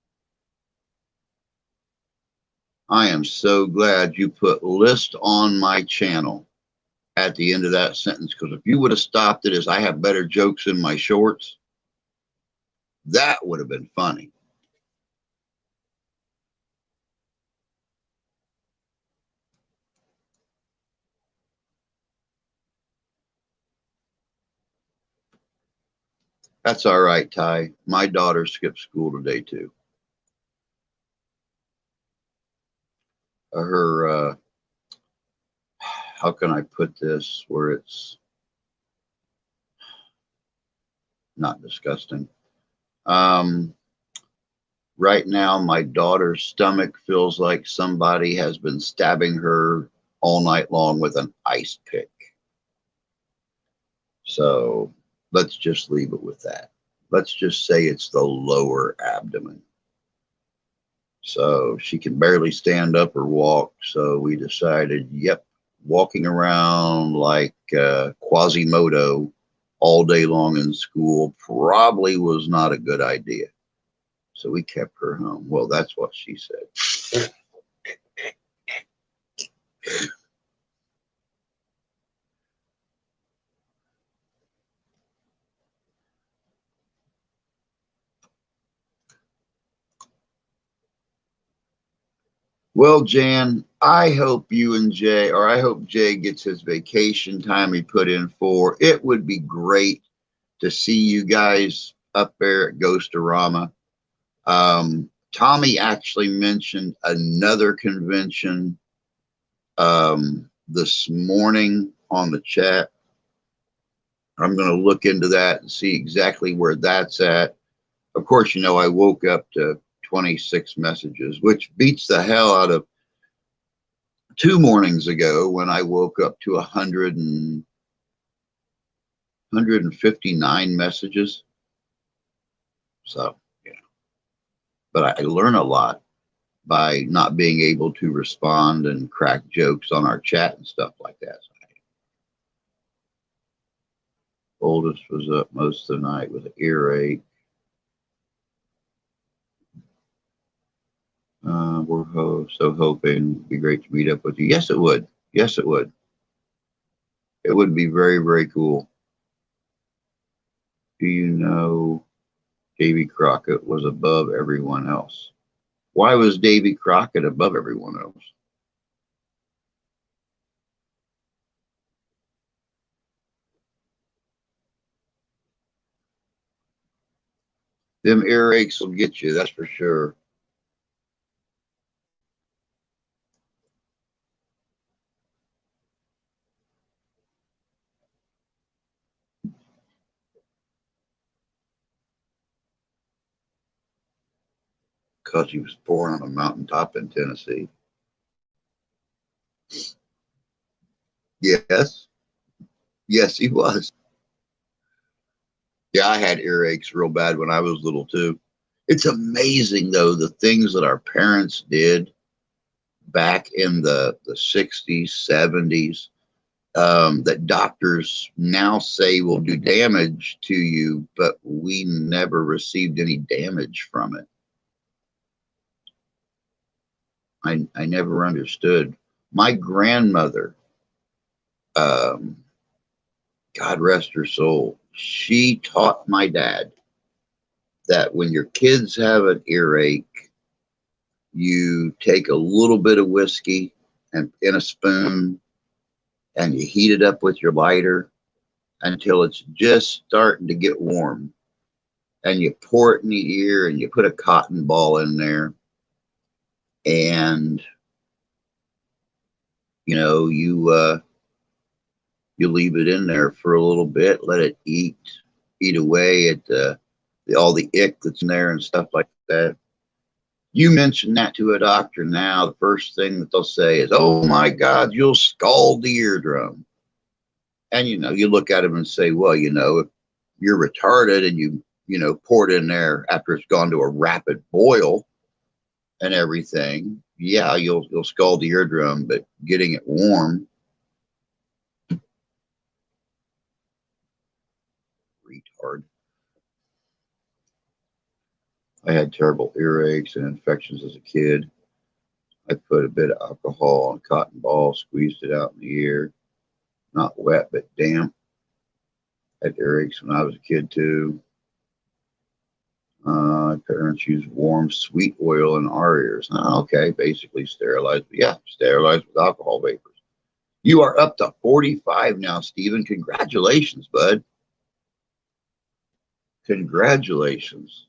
I am so glad you put list on my channel at the end of that sentence, because if you would have stopped it as I have better jokes in my shorts, that would have been funny. That's all right, Ty. My daughter skipped school today too. Her, how can I put this where it's not disgusting? Right now, my daughter's stomach feels like somebody has been stabbing her all night long with an ice pick. So let's just leave it with that. Let's just say it's the lower abdomen. So she can barely stand up or walk. So we decided, yep, walking around like Quasimodo all day long in school probably was not a good idea. So we kept her home. Well, that's what she said. Well, Jan, I hope you and Jay, or I hope Jay gets his vacation time he put in for. It would be great to see you guys up there at Ghostorama. Tommy actually mentioned another convention this morning on the chat. I'm going to look into that and see exactly where that's at. Of course, you know, I woke up to 26 messages, which beats the hell out of 2 mornings ago when I woke up to 159 messages. So, yeah. But I learn a lot by not being able to respond and crack jokes on our chat and stuff like that. Oldest was up most of the night with an earache. We're so hoping it'd be great to meet up with you. Yes, it would. Yes, it would. It would be very, very cool. Do you know Davy Crockett was above everyone else? Why was Davy Crockett above everyone else? Them earaches will get you, that's for sure. Because he was born on a mountaintop in Tennessee. Yes. Yes, he was. Yeah, I had earaches real bad when I was little too. It's amazing though, the things that our parents did back in the 60s, 70s, that doctors now say will do damage to you, but we never received any damage from it. I never understood. My grandmother, God rest her soul, she taught my dad that when your kids have an earache, you take a little bit of whiskey and in a spoon and you heat it up with your lighter until it's just starting to get warm. And you pour it in the ear and you put a cotton ball in there. And, you know, you leave it in there for a little bit, let it eat away at all the ick that's in there and stuff like that. You mention that to a doctor now, the first thing that they'll say is, oh my God, you'll scald the eardrum. And, you know, you look at them and say, well, you know, if you're retarded and you know, pour it in there after it's gone to a rapid boil and everything, yeah, you'll scald the eardrum, but getting it warm. Retard. I had terrible earaches and infections as a kid. I put a bit of alcohol on a cotton ball, squeezed it out in the ear. Not wet, but damp. I had earaches when I was a kid too. My parents used warm sweet oil in our ears. Okay, basically sterilized. But yeah, sterilized with alcohol vapors. You are up to 45 now, Stephen. Congratulations, bud. Congratulations.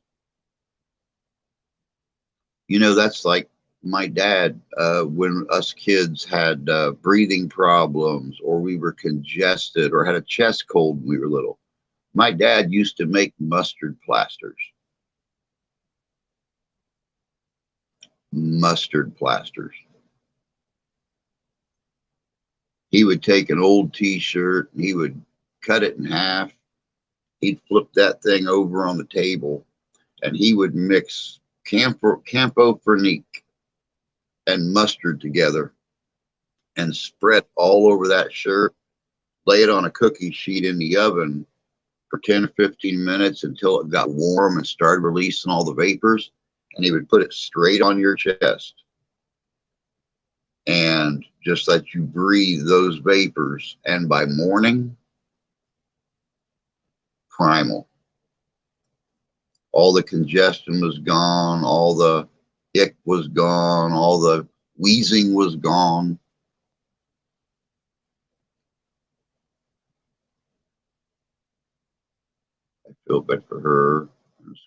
You know, that's like my dad, when us kids had breathing problems or we were congested or had a chest cold when we were little. My dad used to make mustard plasters. Mustard plasters. He would take an old t-shirt and he would cut it in half. He'd flip that thing over on the table and he would mix Campo Fernique and mustard together and spread all over that shirt, lay it on a cookie sheet in the oven for 10 or 15 minutes until it got warm and started releasing all the vapors. And he would put it straight on your chest and just let you breathe those vapors. And by morning, primal. All the congestion was gone, all the ick was gone, all the wheezing was gone. I feel bad for her.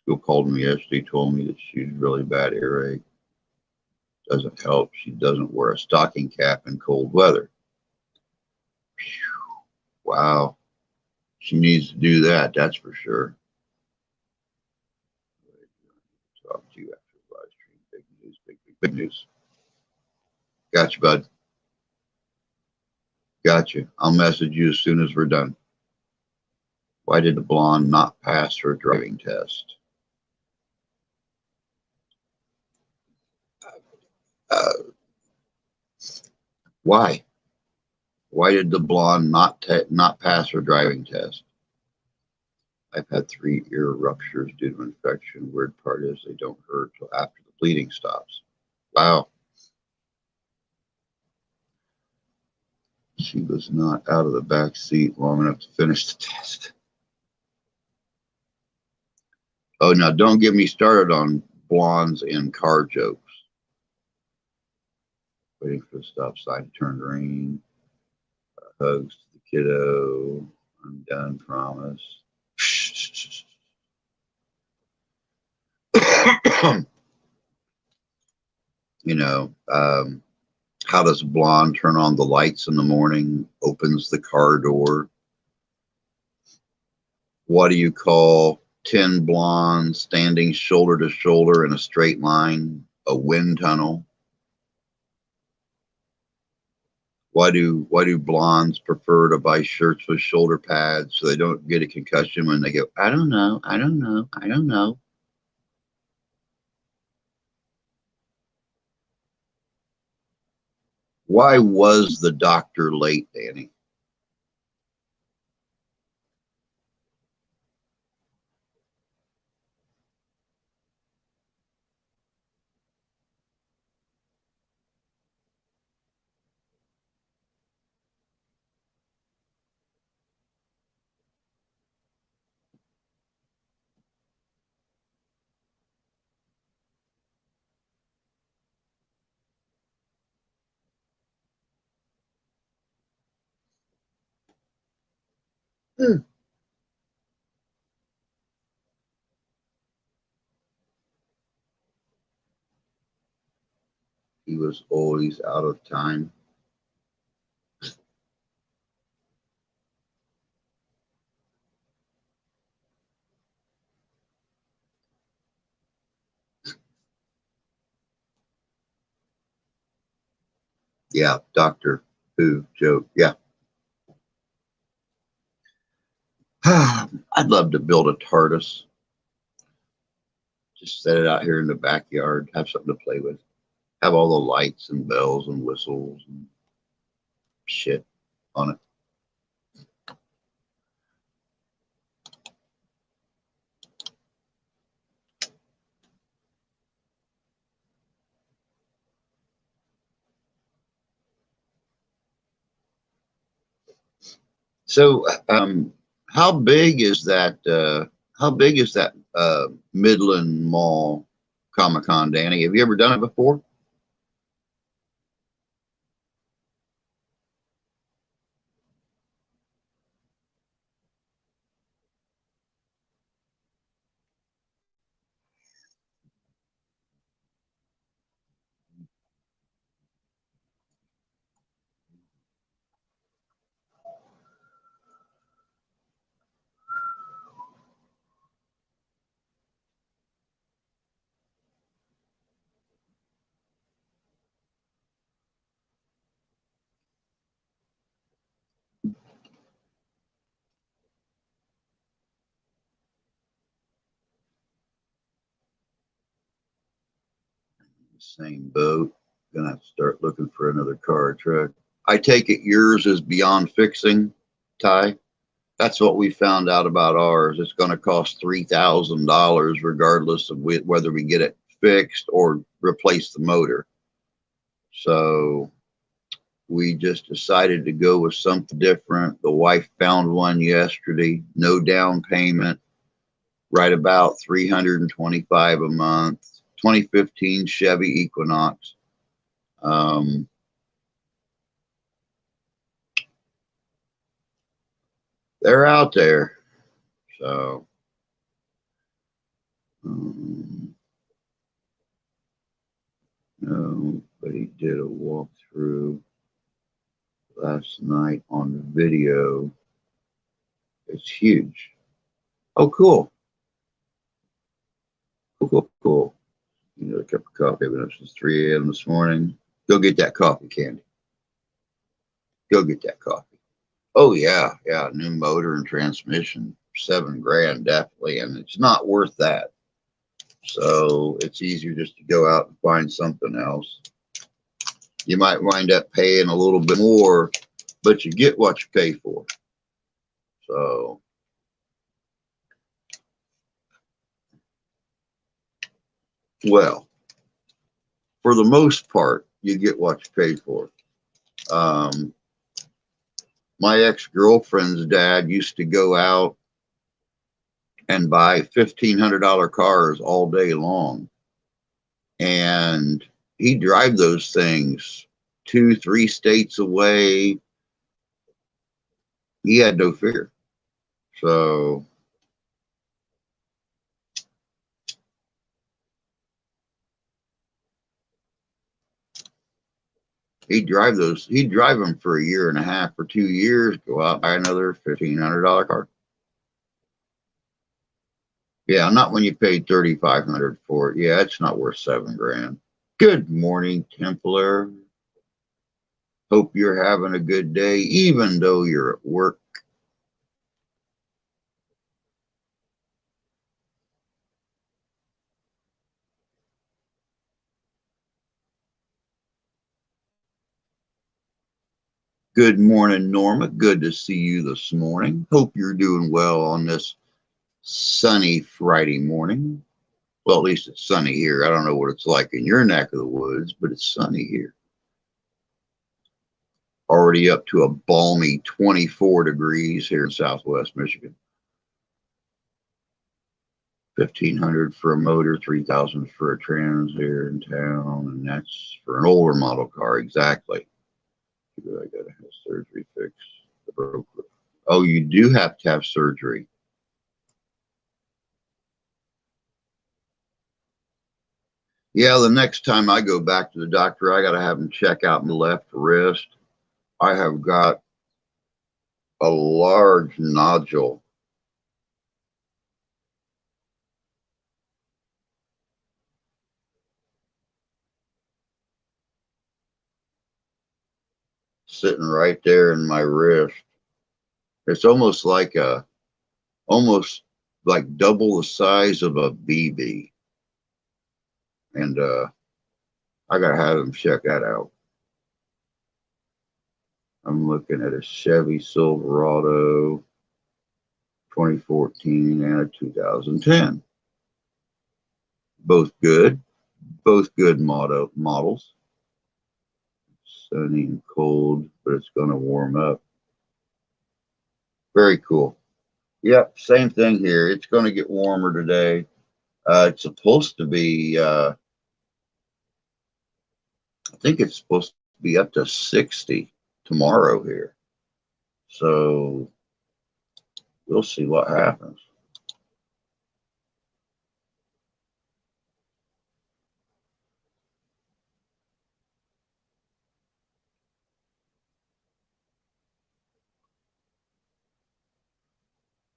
School called me yesterday, told me that she's really bad earache. Doesn't help. She doesn't wear a stocking cap in cold weather. Whew. Wow. She needs to do that, that's for sure. Talk to you after the live stream. Big news, big news. Gotcha, bud. Gotcha. I'll message you as soon as we're done. Why did the blonde not pass her driving test? Why? Why did the blonde not pass her driving test? I've had 3 ear ruptures due to infection. Weird part is they don't hurt till after the bleeding stops. Wow. She was not out of the back seat long enough to finish the test. Oh, now don't get me started on blondes and car jokes. Waiting for the stop sign to turn green. Hugs to the kiddo. I'm done, promise. You know, how does blonde turn on the lights in the morning? Opens the car door. What do you call 10 blondes standing shoulder to shoulder in a straight line? A wind tunnel. Why do blondes prefer to buy shirts with shoulder pads so they don't get a concussion when they go, I don't know, I don't know, I don't know. Why was the doctor late, Danny? He was always out of time. Yeah, Doctor Who joke. Yeah. I'd love to build a TARDIS. Just set it out here in the backyard, have something to play with. Have all the lights and bells and whistles and shit on it. So, how big is that? How big is that Midland Mall Comic Con, Danny? Have you ever done it before? Same boat. Gonna have to start looking for another car or truck. I take it yours is beyond fixing, Ty? That's what we found out about ours. It's going to cost $3,000 regardless of whether we get it fixed or replace the motor. So we just decided to go with something different. The wife found one yesterday, no down payment, right about $325 a month, 2015 Chevy Equinox. They're out there. So nobody did a walkthrough last night on the video. It's huge. Oh, cool. Cool. You know, a cup of coffee. I've been up since 3 a.m. this morning. Go get that coffee, Candy. Go get that coffee. Oh, yeah. New motor and transmission. $7,000, definitely. And it's not worth that. So it's easier just to go out and find something else. You might wind up paying a little bit more, but you get what you pay for. So well, for the most part, you get what you pay for. My ex-girlfriend's dad used to go out and buy $1,500 cars all day long. And he'd drive those things 2-3 states away. He had no fear. So he'd drive them for a year and a half or 2 years, go out and buy another $1,500 car. Yeah, not when you paid $3,500 for it. Yeah, it's not worth $7,000. Good morning, Templar. Hope you're having a good day, even though you're at work. Good morning, Norma. Good to see you this morning. Hope you're doing well on this sunny Friday morning. Well, at least it's sunny here. I don't know what it's like in your neck of the woods, but it's sunny here. Already up to a balmy 24 degrees here in Southwest Michigan. $1,500 for a motor, $3,000 for a trans here in town, and that's for an older model car. Exactly. I gotta have surgery fix the broker. Oh, you do have to have surgery. Yeah, the next time I go back to the doctor, I gotta have him check out my left wrist. I have got a large nodule. Sitting right there in my wrist. It's almost like double the size of a BB. And I gotta have him check that out. I'm looking at a Chevy Silverado 2014 and a 2010. Both good models. Sunny and cold, but it's going to warm up. Very cool. Yep, same thing here. It's going to get warmer today. It's supposed to be, I think it's supposed to be up to 60 tomorrow here. So we'll see what happens.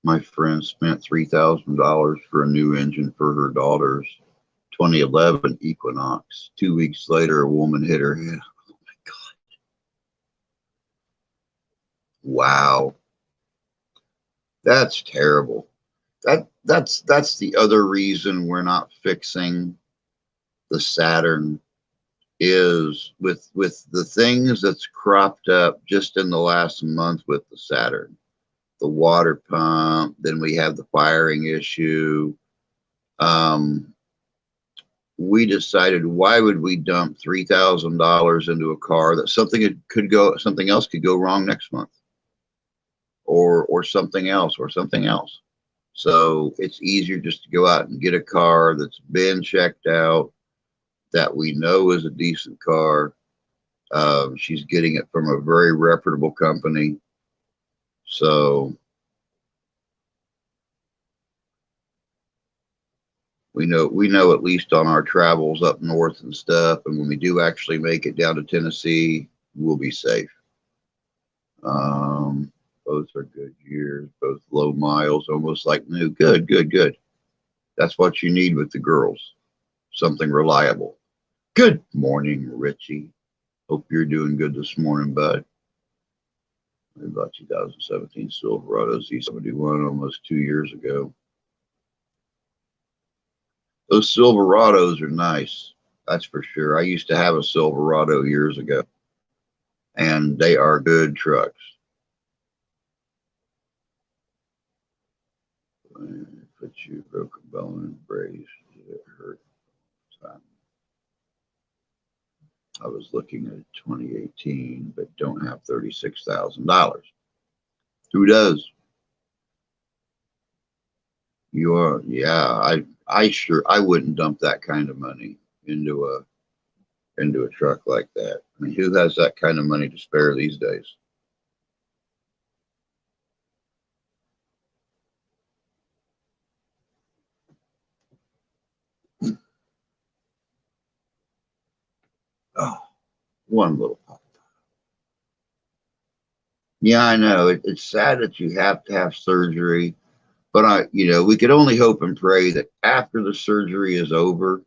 My friend spent $3,000 for a new engine for her daughter's 2011 Equinox. 2 weeks later, a woman hit her head. Oh my God. Wow. That's terrible. That's the other reason we're not fixing the Saturn is with the things that's cropped up just in the last month with the Saturn, the water pump, then we have the firing issue. We decided, why would we dump $3,000 into a car that something else could go wrong next month, or something else, So it's easier just to go out and get a car that's been checked out, that we know is a decent car. She's getting it from a very reputable company. So we know at least on our travels up north and stuff, and when we do actually make it down to Tennessee, we'll be safe. Both are good years, both low miles, almost like new. Good. That's what you need with the girls. Something reliable. Good morning, Richie. Hope you're doing good this morning, bud. About 2017 Silverado Z71, almost 2 years ago. Those Silverados are nice, that's for sure. I used to have a Silverado years ago, and they are good trucks. Put you broke a bone and brace. It hurt. I was looking at 2018, but don't have $36,000. Who does? You are, yeah. I wouldn't dump that kind of money into a truck like that. I mean, who has that kind of money to spare these days? Oh, one little pop. Yeah, I know. It's sad that you have to have surgery, but we could only hope and pray that after the surgery is over,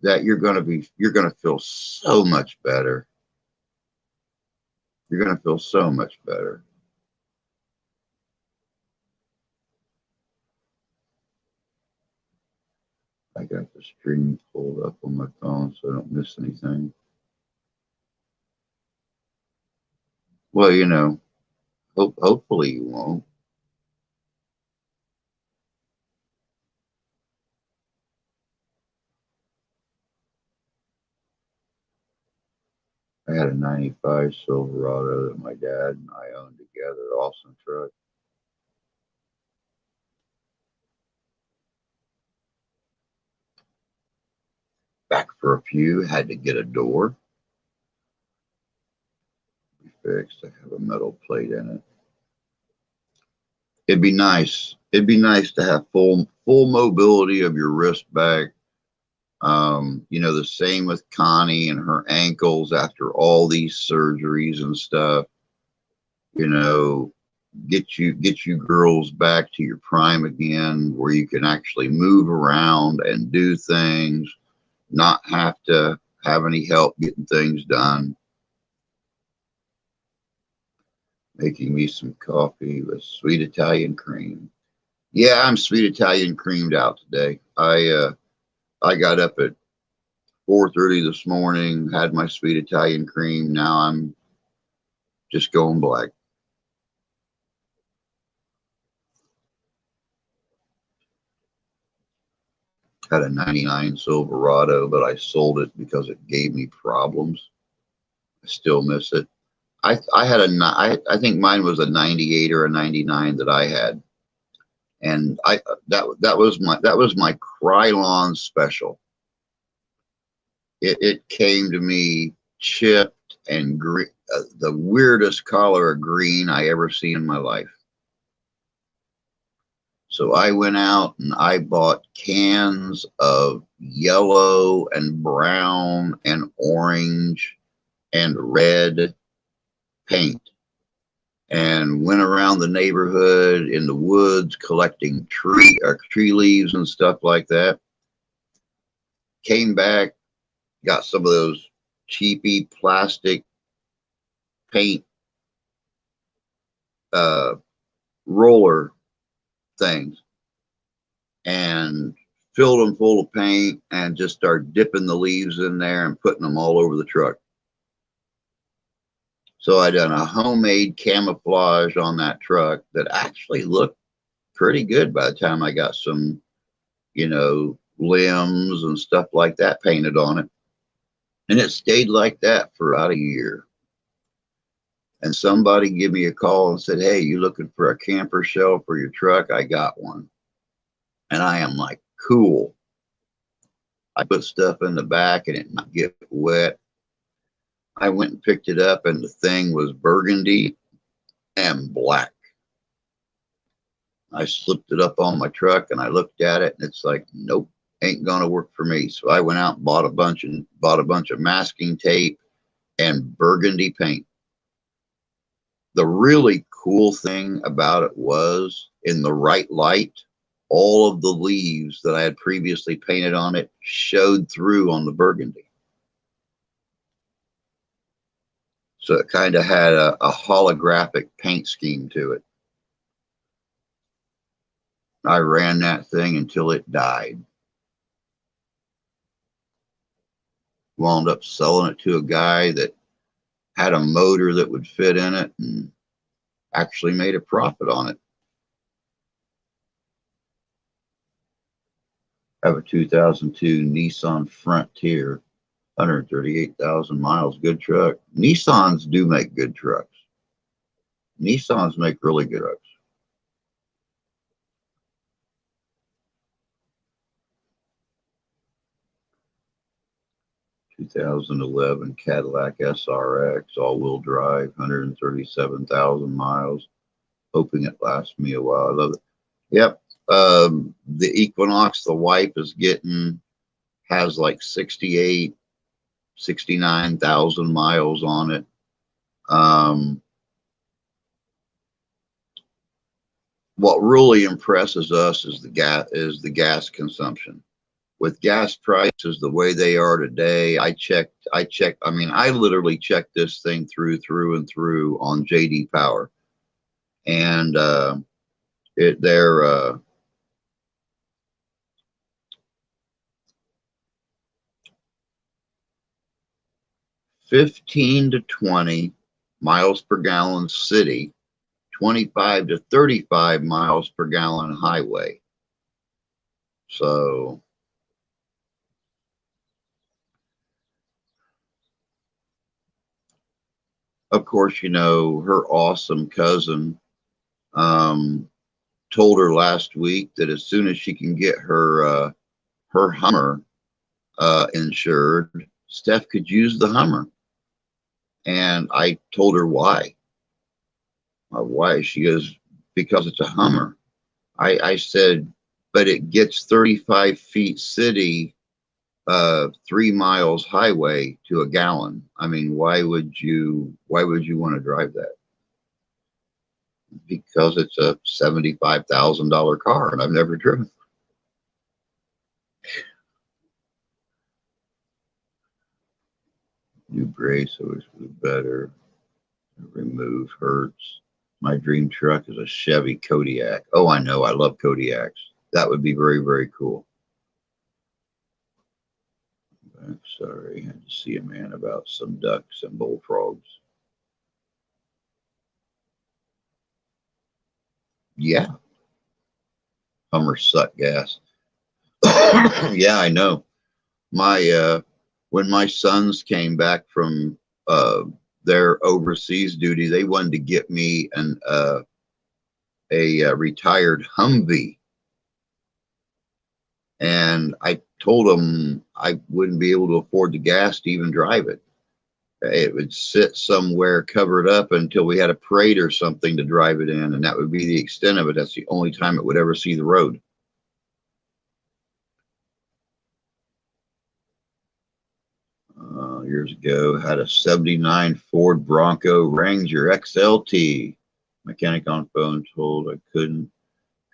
that you're gonna feel so much better. You're gonna feel so much better. I got the stream pulled up on my phone so I don't miss anything. Well, hopefully you won't. I had a 95 Silverado that my dad and I owned together. Awesome truck. Back for a few, had to get a door fixed. I have a metal plate in it. It'd be nice. It'd be nice to have full mobility of your wrist back. The same with Connie and her ankles after all these surgeries and stuff. Get you girls back to your prime again, where you can actually move around and do things, not have to have any help getting things done. Making me some coffee with sweet Italian cream. Yeah, I'm sweet Italian creamed out today. I got up at 4:30 this morning, had my sweet Italian cream. Now I'm just going black. Had a 99 Silverado, but I sold it because it gave me problems. I still miss it. I think mine was a 98 or a 99 that I had, and that was my Krylon special. It came to me chipped and green, the weirdest color of green I ever seen in my life. So I went out and I bought cans of yellow and brown and orange and red paint, and went around the neighborhood in the woods collecting tree leaves and stuff like that. Came back, got some of those cheapy plastic paint roller things, and filled them full of paint, and just start dipping the leaves in there and putting them all over the truck. So I done a homemade camouflage on that truck that actually looked pretty good by the time I got some, you know, limbs and stuff like that painted on it. And it stayed like that for about a year. And somebody gave me a call and said, hey, you looking for a camper shell for your truck? I got one. And I am like, cool. I put stuff in the back and it might get wet. I went and picked it up, and the thing was burgundy and black. I slipped it up on my truck and I looked at it, and it's like, nope, ain't gonna work for me. So I went out and bought a bunch of masking tape and burgundy paint. The really cool thing about it was, in the right light, all of the leaves that I had previously painted on it showed through on the burgundy. So it kind of had a holographic paint scheme to it. I ran that thing until it died. Wound up selling it to a guy that had a motor that would fit in it and actually made a profit on it. I have a 2002 Nissan Frontier, 138,000 miles, good truck. Nissans do make good trucks. Nissans make really good trucks. (2011) Cadillac SRX, all-wheel drive, 137,000 miles. Hoping it lasts me a while. I love it. Yep. The Equinox, the wife is getting, has like 69,000 miles on it. What really impresses us is the gas consumption. With gas prices the way they are today, I mean, I literally checked this thing through and through on JD Power, and they're 15 to 20 miles per gallon city, 25 to 35 miles per gallon highway. So of course, you know, her awesome cousin told her last week that as soon as she can get her Hummer insured, Steph could use the Hummer. And I told her why. Why? She goes, because it's a Hummer. I said, but it gets 35 feet city, 3 miles highway to a gallon. I mean, why would you want to drive that? Because it's a $75,000 car and I've never driven. New brace always was better. Remove hurts. My dream truck is a Chevy Kodiak. Oh, I know. I love Kodiaks. That would be very, very cool. I'm sorry. I had to see a man about some ducks and bullfrogs. Yeah. Hummers suck gas. Yeah, I know. My when my sons came back from their overseas duty, they wanted to get me a retired Humvee, and I told them I wouldn't be able to afford the gas to even drive it. It would sit somewhere covered up until we had a parade or something to drive it in, and that would be the extent of it. That's the only time it would ever see the road. Years ago, had a 79 Ford Bronco Ranger XLT. Mechanic on phone told I couldn't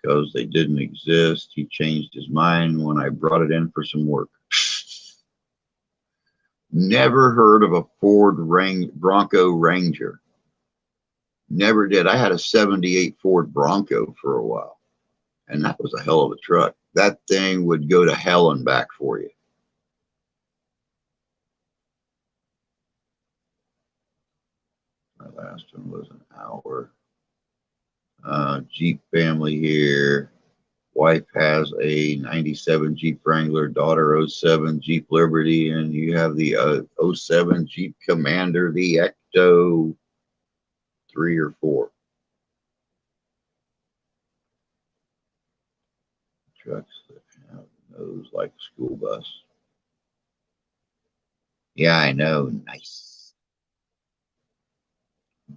because they didn't exist. He changed his mind when I brought it in for some work. Never heard of a Ford Bronco Ranger. Never did. I had a 78 Ford Bronco for a while, and that was a hell of a truck. that thing would go to hell and back for you. My last one was an hour. Jeep family here. Wife has a 97 Jeep Wrangler, daughter 07 Jeep Liberty, and you have the 07 Jeep Commander, the Ecto 3 or 4. Trucks that have nose like a school bus. Yeah, I know. Nice.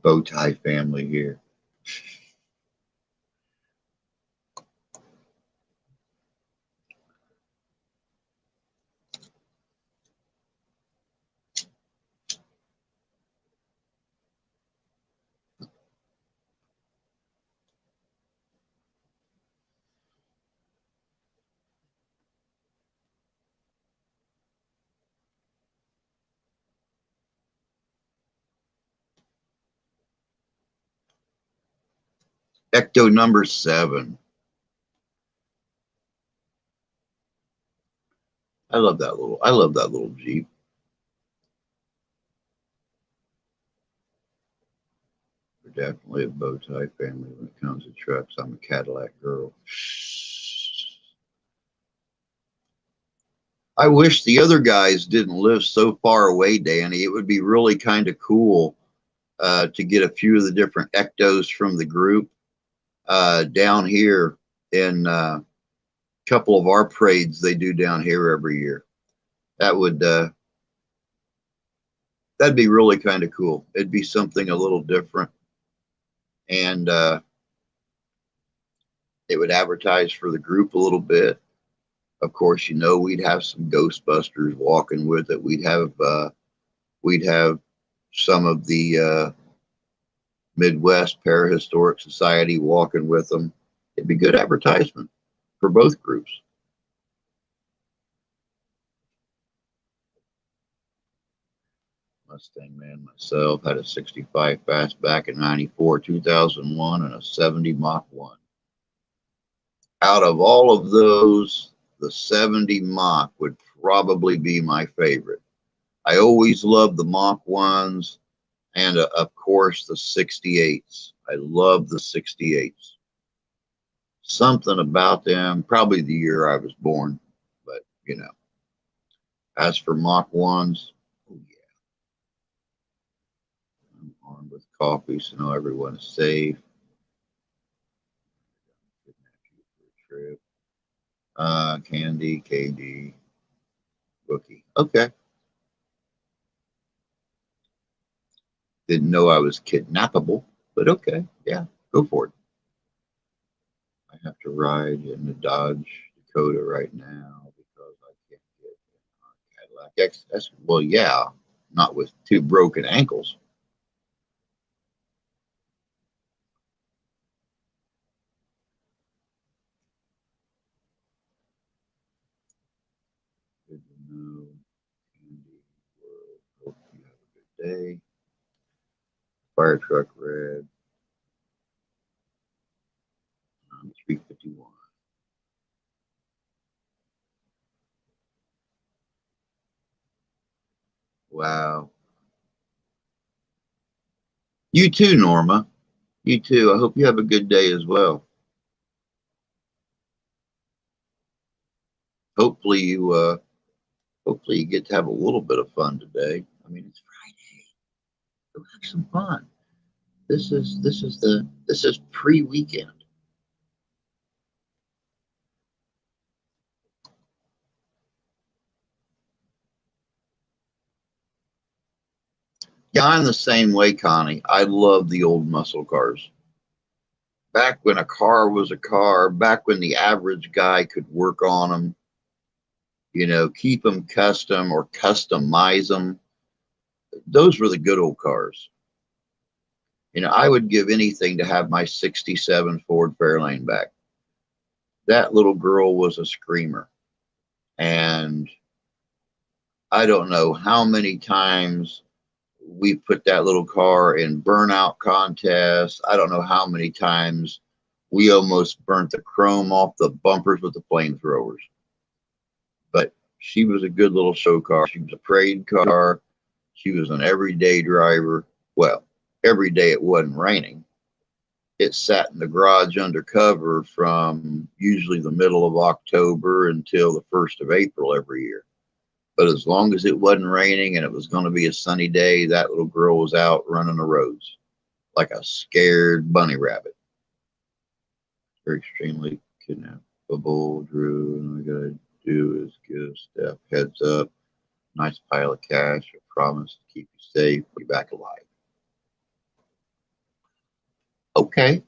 Bow tie family here. Ecto number 7. I love that little Jeep. We're definitely a bow tie family when it comes to trucks. I'm a Cadillac girl. I wish the other guys didn't live so far away, Danny. It would be really kind of cool to get a few of the different Ectos from the group down here in a couple of our parades they do down here every year. That would that'd be really kind of cool. It'd be something a little different, and it would advertise for the group a little bit. Of course, you know, we'd have some Ghostbusters walking with it. We'd have some of the Midwest Parahistoric Society walking with them. It'd be good advertisement for both groups. Mustang man myself, had a 65 fastback in 94, 2001, and a 70 Mach 1. Out of all of those, the 70 Mach would probably be my favorite. I always loved the Mach 1s and, of course, the 68s. I love the 68s. Something about them, probably the year I was born, but, you know. As for Mach 1s, oh yeah. I'm armed with coffee, so now everyone is safe. Trip. Candy, KD, Bookie. Okay. Didn't know I was kidnappable, but okay. Yeah, go for it. I have to ride in the Dodge Dakota right now because I can't get in our Cadillac XS. Well, yeah, not with 2 broken ankles. Good to know. Candy World. Hope you have a good day. Fire truck red. 351. Wow. You too, Norma. You too. I hope you have a good day as well. Hopefully you get to have a little bit of fun today. I mean, it's Friday. Go have some fun. This is pre-weekend. Yeah, I'm the same way, Connie. I love the old muscle cars. Back when a car was a car, back when the average guy could work on them, you know, keep them custom or customize them. Those were the good old cars. You know, I would give anything to have my 67 Ford Fairlane back. That little girl was a screamer. And I don't know how many times we put that little car in burnout contests. I don't know how many times We almost burnt the chrome off the bumpers with the flamethrowers. But she was a good little show car. She was a parade car. She was an everyday driver. Well, every day it wasn't raining. It sat in the garage undercover from usually the middle of October until the 1st of April every year. But as long as it wasn't raining and it was going to be a sunny day, that little girl was out running the roads like a scared bunny rabbit. Very extremely kidnappable, Drew, and all we got to do is give Steph heads up. Nice pile of cash. I promise to keep you safe. Put you back alive. Okay.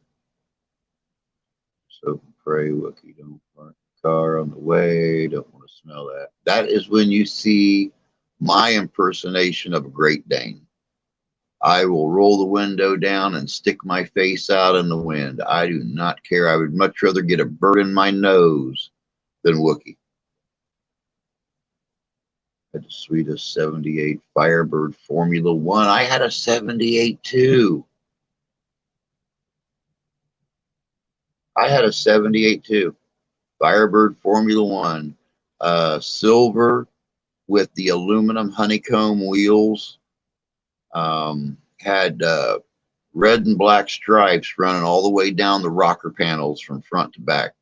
So pray, Wookie, don't park the car on the way. Don't want to smell that. That is when you see my impersonation of a Great Dane. I will roll the window down and stick my face out in the wind. I do not care. I would much rather get a bird in my nose than Wookie. I had the sweetest 78 Firebird Formula One. I had a 78 too. I had a 78 too. Firebird Formula One. Silver with the aluminum honeycomb wheels. Had red and black stripes running all the way down the rocker panels from front to back.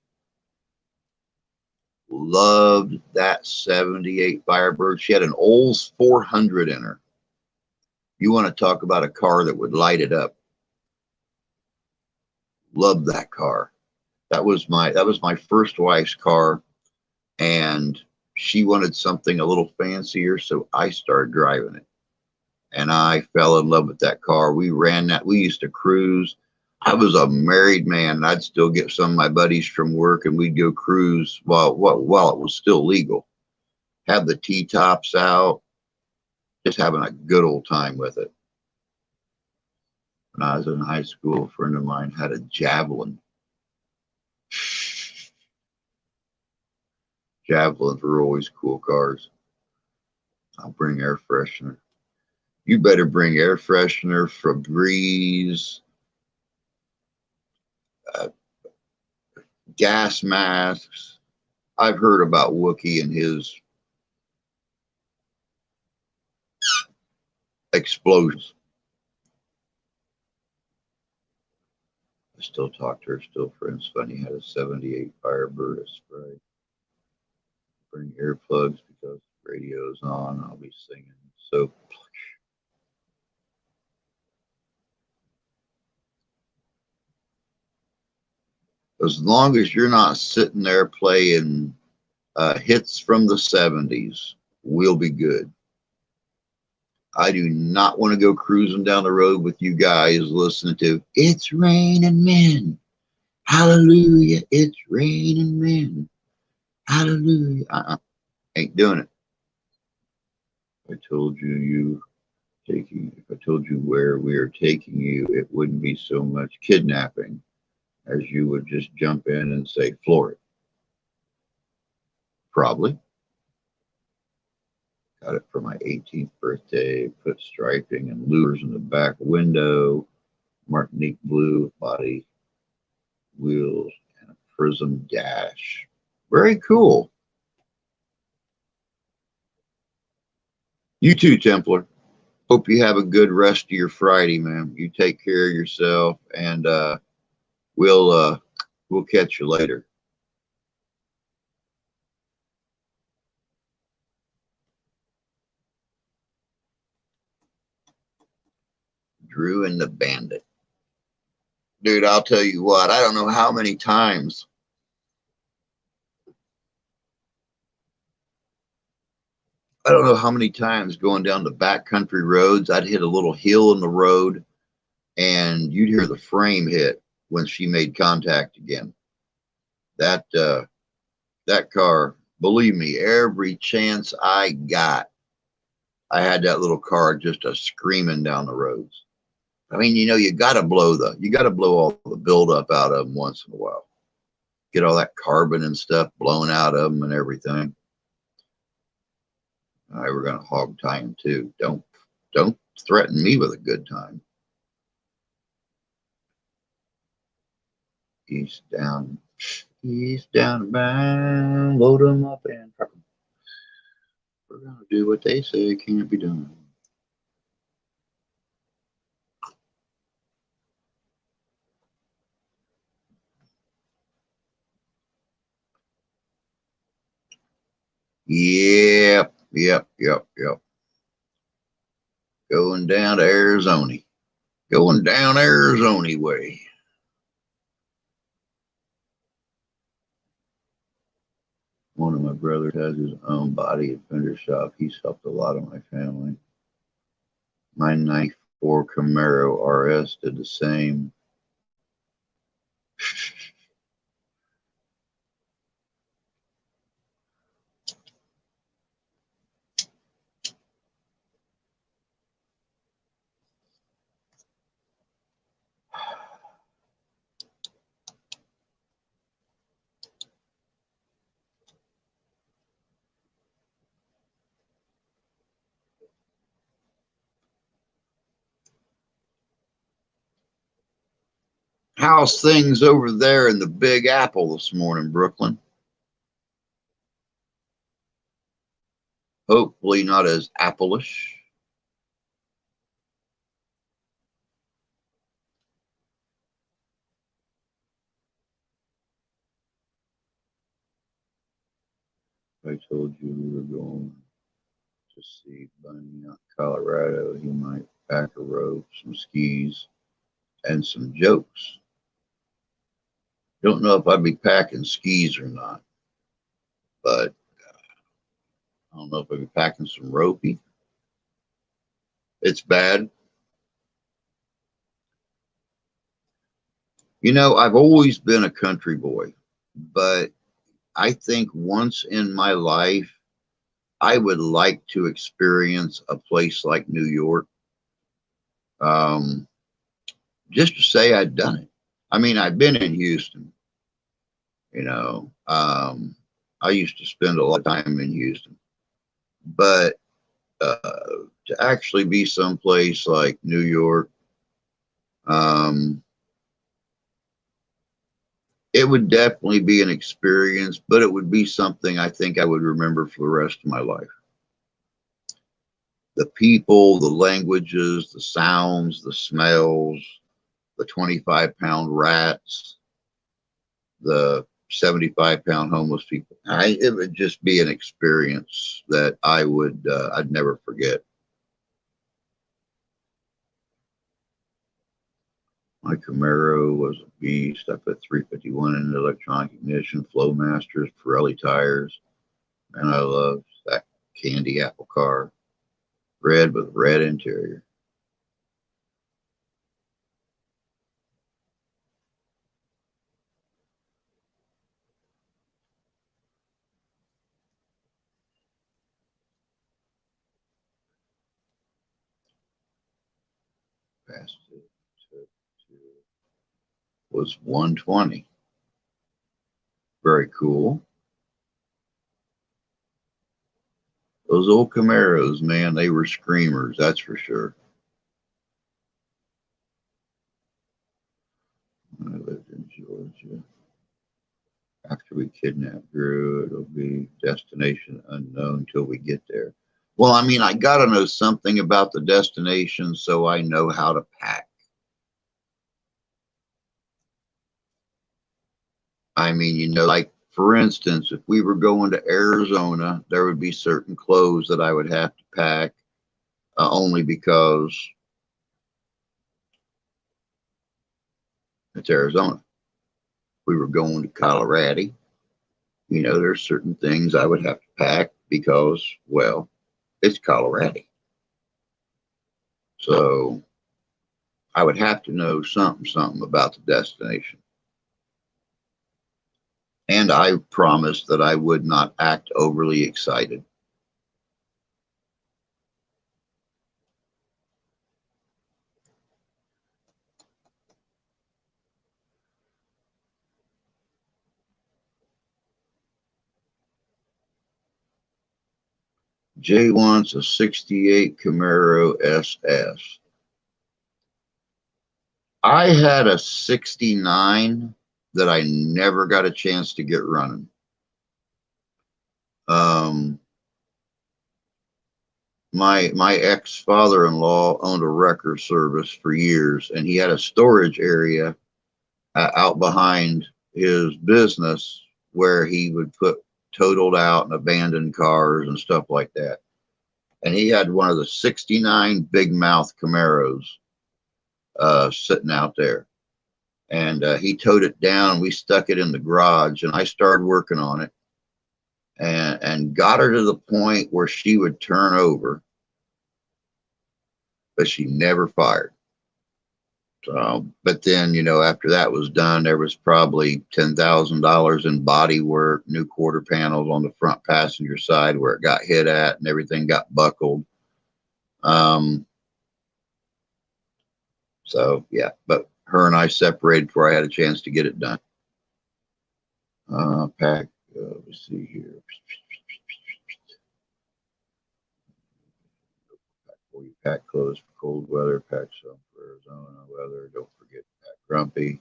Loved that 78 Firebird. She had an Olds 400 in her. You want to talk about a car that would light it up. Loved that car. That was my first wife's car, and she wanted something a little fancier, so I started driving it. And I fell in love with that car. We ran that. We used to cruise. I was a married man, and I'd still get some of my buddies from work, and we'd go cruise while it was still legal. Have the T-tops out, just having a good old time with it. When I was in high school, a friend of mine had a Javelin. Javelins were always cool cars. I'll bring air freshener. You better bring air freshener, Febreze, gas masks. I've heard about Wookie and his explosions. I still talk to her, still friends. Funny, had a 78 Firebird, a spray. Bring earplugs because the radio's on. I'll be singing. So as long as you're not sitting there playing hits from the 70s, we'll be good. I do not want to go cruising down the road with you guys listening to It's Raining Men. Hallelujah, it's raining men. Hallelujah. Ain't doing it. If I told you where we are taking you, it wouldn't be so much kidnapping as you would just jump in and say, floor it. Probably. Got it for my 18th birthday. Put striping and lures in the back window. Martinique blue body wheels and a prism dash. Very cool. You too, Templar. Hope you have a good rest of your Friday, man. You take care of yourself, and we'll catch you later. Drew and the Bandit. Dude, I'll tell you what, I don't know how many times going down the backcountry roads, I'd hit a little hill in the road and you'd hear the frame hit when she made contact again. That car, believe me, every chance I got, I had that little car just screaming down the roads. I mean, you got to blow all the buildup out of them once in a while. Get all that carbon and stuff blown out of them and everything. All right, we're going to hog tie him too. Don't threaten me with a good time. Eastbound, bound, load them up and truck them. We're gonna do what they say can't be done. Yep. Going down to Arizona. Going down Arizona way. One of my brothers has his own body and fender shop. He's helped a lot of my family. My 94 Camaro RS did the same. How's things over there in the Big Apple this morning, Brooklyn? Hopefully not as apple-ish. I told you we were going to see Bunny out in Colorado. He might pack a rope, some skis, and some jokes. Don't know if I'd be packing skis or not, but I don't know if I'd be packing some ropey. It's bad. You know, I've always been a country boy, but I think once in my life, I would like to experience a place like New York. Just to say I'd done it. I mean, I've been in Houston, you know. I used to spend a lot of time in Houston, but to actually be someplace like New York, it would definitely be an experience, but it would be something I think I would remember for the rest of my life. The people, the languages, the sounds, the smells, the 25-pound rats, the 75-pound homeless people. It would just be an experience that I'd never forget. My Camaro was a beast. I put 351 in the electronic ignition, Flowmasters, Pirelli tires, and I loved that candy apple car, red with red interior. Passed it was 120. Very cool. Those old Camaros, man, they were screamers, that's for sure. I lived in Georgia. After we kidnap Drew, it'll be destination unknown till we get there. Well, I mean, I got to know something about the destination so I know how to pack. I mean, you know, like for instance, if we were going to Arizona, there would be certain clothes that I would have to pack only because it's Arizona. We were going to Colorado. You know, there's certain things I would have to pack because, well, it's Colorado. So I would have to know something about the destination. And I promised that I would not act overly excited. Jay wants a 68 Camaro SS. I had a 69 that I never got a chance to get running. My ex-father-in-law owned a wrecker service for years, and he had a storage area out behind his business where he would put totaled out and abandoned cars and stuff like that. And he had one of the 69 big mouth Camaros sitting out there. And he towed it down. We stuck it in the garage, and I started working on it and got her to the point where she would turn over, but she never fired. So, but then, you know, after that was done, there was probably $10,000 in body work, new quarter panels on the front passenger side where it got hit at, and everything got buckled. So yeah, but her and I separated before I had a chance to get it done. Let's see here. Pack clothes for cold weather, pack some for Arizona weather. Don't forget to pack Grumpy.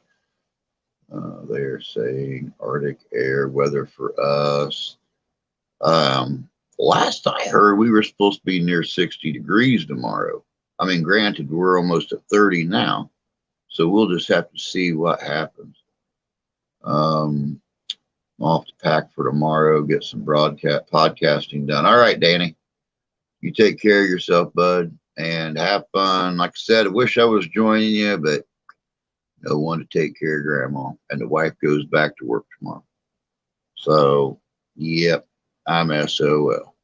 They're saying Arctic air weather for us. Last I heard, we were supposed to be near 60 degrees tomorrow. I mean, granted, we're almost at 30 now, so we'll just have to see what happens. I'm off to pack for tomorrow, get some podcasting done. All right, Danny, you take care of yourself, bud, and have fun. Like I said, I wish I was joining you, but no one to take care of Grandma, and the wife goes back to work tomorrow. So, yep, I'm SOL.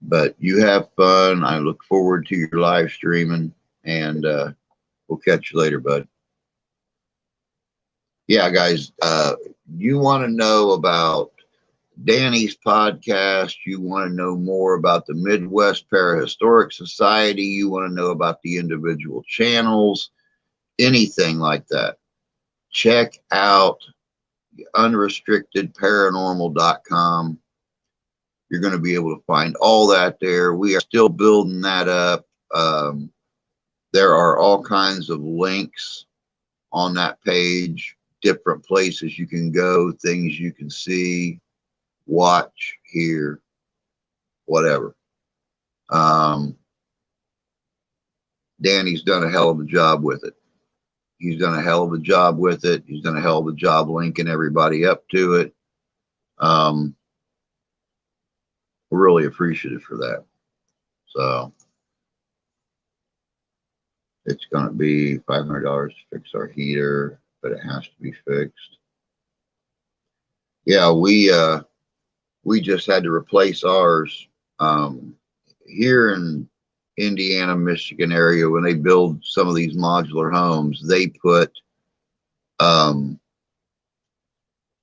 But you have fun. I look forward to your live streaming, and we'll catch you later, bud. Yeah, guys, you want to know about Danny's podcast, you want to know more about the Midwest Parahistoric Society, you want to know about the individual channels, anything like that, check out unrestrictedparanormal.com. You're going to be able to find all that there. We are still building that up. There are all kinds of links on that page, different places you can go, things you can see, watch, hear, whatever. Danny's done a hell of a job with it. He's done a hell of a job with it. He's done a hell of a job linking everybody up to it. We're really appreciative for that. So it's going to be $500 to fix our heater, but it has to be fixed. Yeah, we just had to replace ours here in Indiana, Michigan area. When they build some of these modular homes, they put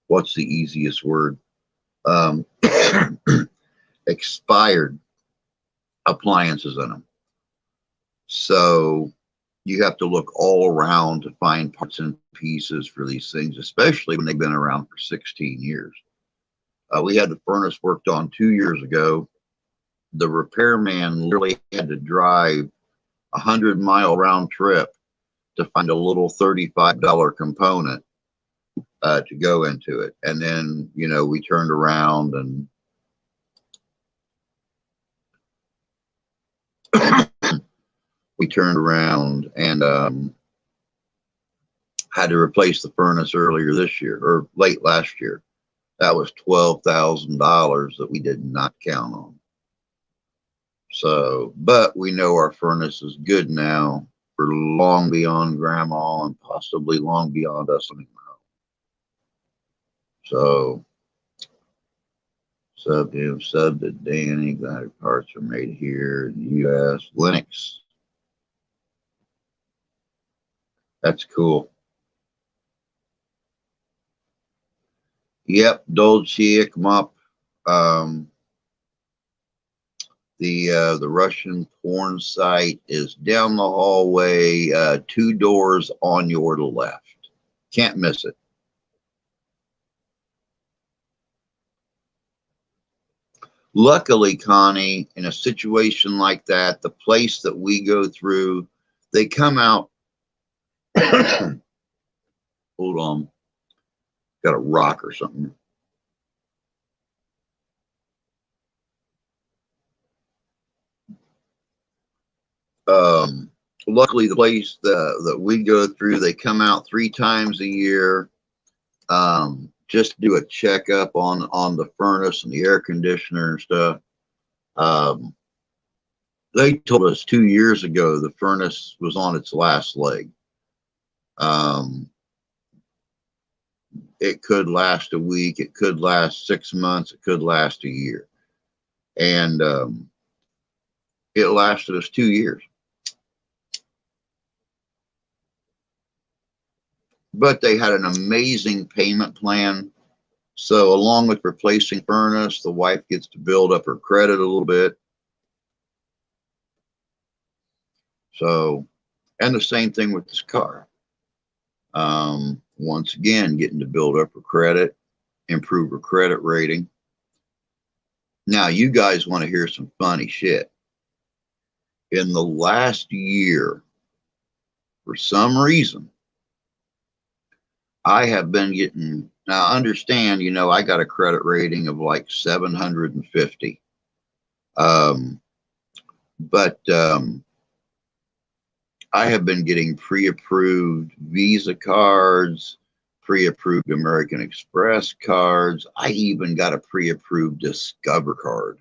what's the easiest word? Expired appliances in them. So you have to look all around to find parts and pieces for these things, especially when they've been around for 16 years. We had the furnace worked on 2 years ago. The repairman literally had to drive a 100-mile round trip to find a little $35 component to go into it. And then, you know, we turned around and had to replace the furnace earlier this year or late last year. That was $12,000 that we did not count on. So, but we know our furnace is good now for long beyond Grandma and possibly long beyond us anymore. So, sub to Danny. Glad your parts are made here in the U.S. Linux. That's cool. Yep, Dolce Ikmop. The Russian porn site is down the hallway, 2 doors on your left. Can't miss it. Luckily, Connie, in a situation like that, the place that we go through, they come out Hold on. Got a rock or something. Luckily, the place that we go through, they come out 3 times a year, just do a checkup on the furnace and the air conditioner and stuff. They told us 2 years ago the furnace was on its last leg. It could last a week, it could last 6 months, it could last a year, and it lasted us 2 years. But they had an amazing payment plan. So along with replacing furnace, the wife gets to build up her credit a little bit. So, and the same thing with this car. Once again, getting to build up her credit, improve her credit rating. Now, you guys want to hear some funny shit. In the last year, for some reason, I have been getting, now understand, you know, I got a credit rating of like 750. But I have been getting pre-approved Visa cards, pre-approved American Express cards. I even got a pre-approved Discover card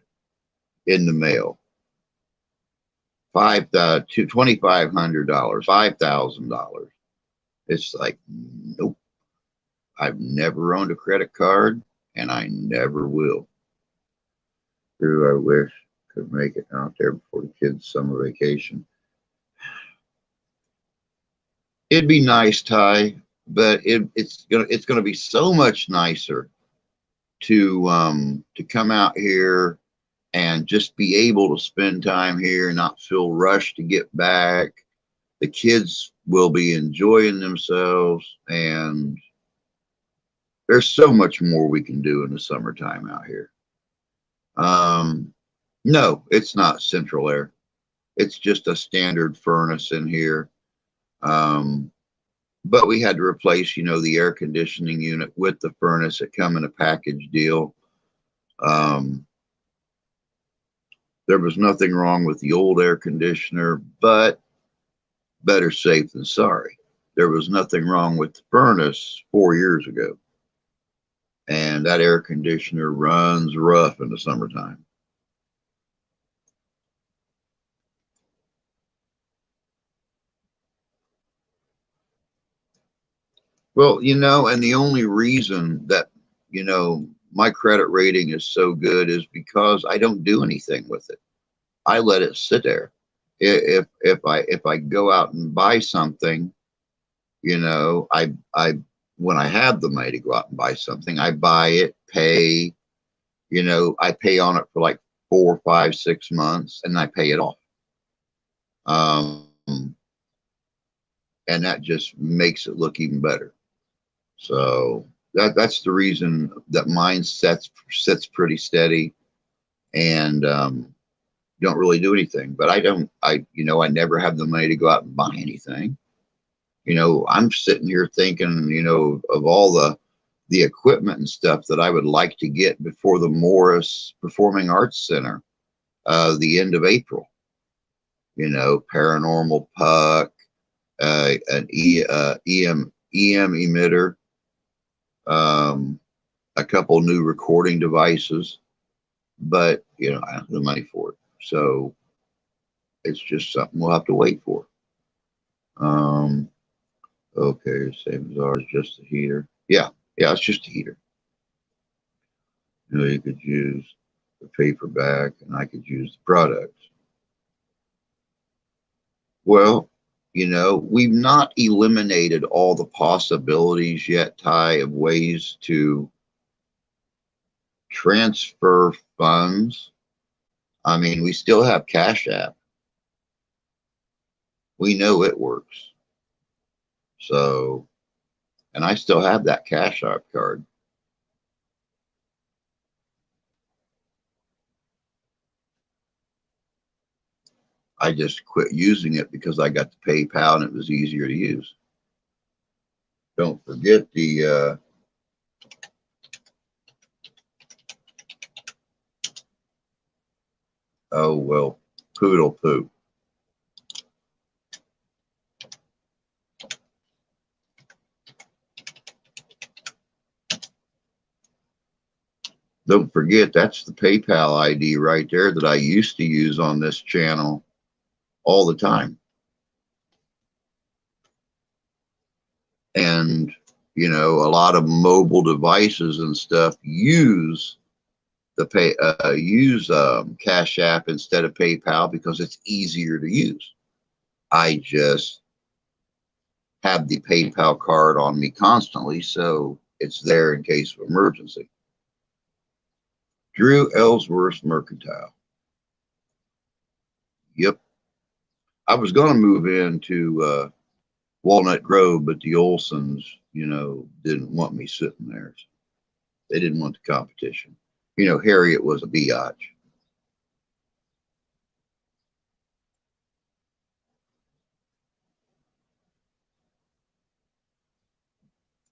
in the mail. $2,500, $5,000. It's like, nope. I've never owned a credit card, and I never will. I wish I could make it out there before the kids' summer vacation. It'd be nice, Ty, but it's gonna be so much nicer to come out here and just be able to spend time here and not feel rushed to get back. The kids will be enjoying themselves, and there's so much more we can do in the summertime out here. No, it's not central air. It's just a standard furnace in here. But we had to replace, you know, the air conditioning unit with the furnace. It come in a package deal. There was nothing wrong with the old air conditioner, but better safe than sorry. There was nothing wrong with the furnace 4 years ago. And that air conditioner runs rough in the summertime. Well, you know, and the only reason that, you know, my credit rating is so good is because I don't do anything with it. I let it sit there. If I go out and buy something, you know, I when I have the money to go out and buy something, I buy it, pay, you know, I pay on it for like 4, 5, 6 months, and I pay it off. And that just makes it look even better. So that's the reason that mine sits pretty steady, and don't really do anything. But I never have the money to go out and buy anything. You know, I'm sitting here thinking, you know, of all the equipment and stuff that I would like to get before the Morris Performing Arts Center, the end of April. You know, paranormal puck, an EM emitter, a couple new recording devices, but you know, I don't have the money for it. So it's just something we'll have to wait for. Okay, same as ours, just the heater. Yeah, it's just a heater. You know, you could use the paperback, and I could use the products. Well, you know, we've not eliminated all the possibilities yet, Ty, of ways to transfer funds. I mean, we still have Cash App. We know it works. So, and I still have that Cash App card. I just quit using it because I got the PayPal and it was easier to use. Don't forget the oh well, poodle poop. Don't forget, that's the PayPal ID right there that I used to use on this channel all the time. And, you know, a lot of mobile devices and stuff use the Cash App instead of PayPal because it's easier to use. I just have the PayPal card on me constantly, so it's there in case of emergency. Drew Ellsworth Mercantile. Yep. I was going to move into Walnut Grove, but the Olsons, you know, didn't want me sitting there. They didn't want the competition. You know, Harriet was a biatch.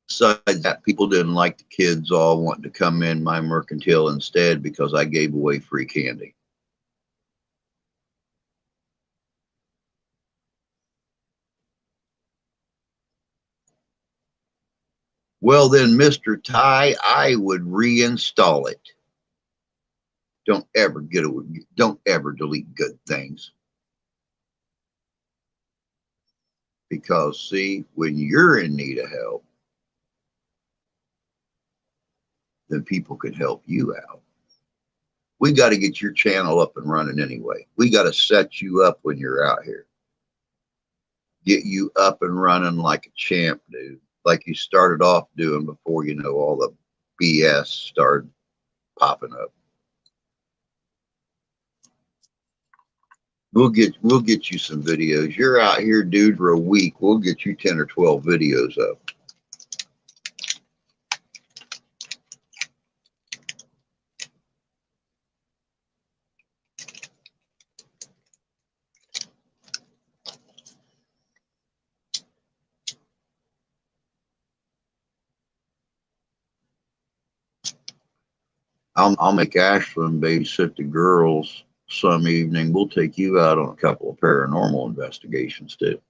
Besides that, people didn't like the kids all wanting to come in my mercantile instead because I gave away free candy. Well then, Mr. Ty, I would reinstall it. Don't ever delete good things. Because see, when you're in need of help, then people can help you out. We got to get your channel up and running anyway. We got to set you up when you're out here. Get you up and running like a champ, dude. Like you started off doing before, you know, all the BS started popping up. We'll get you some videos. You're out here, dude, for a week. We'll get you 10 or 12 videos up. I'll make Ashland babysit the girls some evening. We'll take you out on a couple of paranormal investigations too.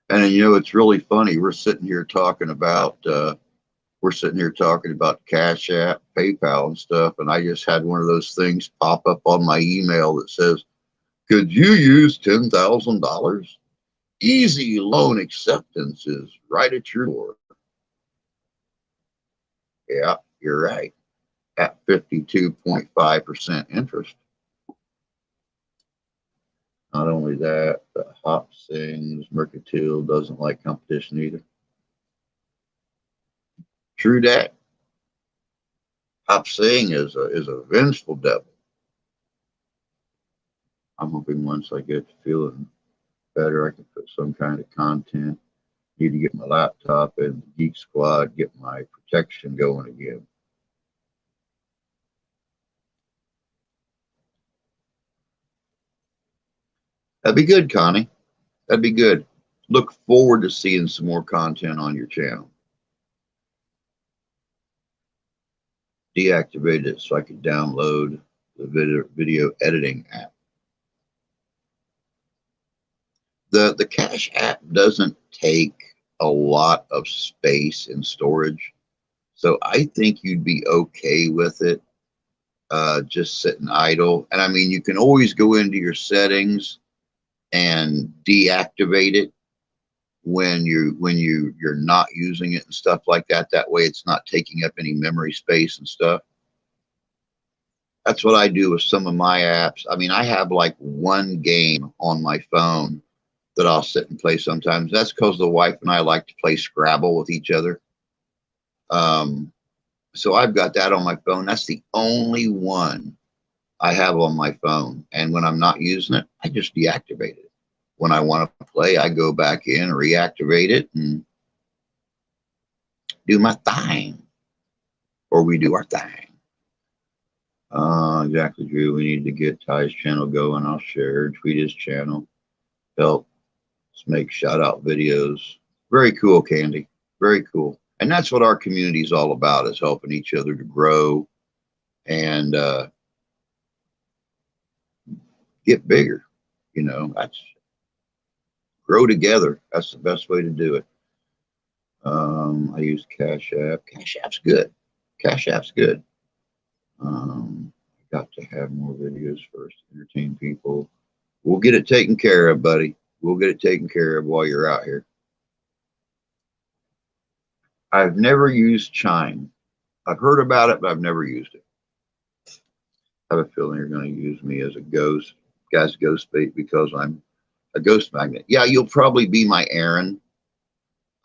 And you know, it's really funny. We're sitting here talking about Cash App, PayPal, and stuff. And I just had one of those things pop up on my email that says, "Could you use $10,000? Easy loan acceptance is right at your door." Yeah, you're right. At 52.5% interest. Not only that, but Hop Sings Mercantile doesn't like competition either. True that. Hop Sing is a vengeful devil. I'm hoping once I get to feeling better, I can put some kind of content. Need to get my laptop and the Geek Squad, get my protection going again. That'd be good, Connie. That'd be good. Look forward to seeing some more content on your channel. Deactivated it so I could download the video editing app. The Cash App doesn't take a lot of space in storage, so I think you'd be okay with it just sitting idle. And I mean, you can always go into your settings and deactivate it when you're not using it and stuff like that. That way it's not taking up any memory space and stuff. That's what I do with some of my apps. I mean, I have like one game on my phone that I'll sit and play sometimes. That's because the wife and I like to play Scrabble with each other. So I've got that on my phone. That's the only one I have on my phone. And when I'm not using it, I just deactivate it. When I want to play, I go back in, reactivate it, and do my thing, or we do our thing. Exactly, Drew. We need to get Ty's channel going. I'll share, tweet his channel, help us make shout out videos. Very cool, Candy. Very cool. And that's what our community is all about, is helping each other to grow and get bigger. You know, that's grow together. That's the best way to do it. I use Cash App. Cash App's good. Cash App's good. Got to have more videos first to entertain people. We'll get it taken care of, buddy. We'll get it taken care of while you're out here. I've never used Chime. I've heard about it, but I've never used it. I have a feeling you're going to use me as a ghost, guy's ghost bait, because I'm a ghost magnet. Yeah, you'll probably be my Aaron.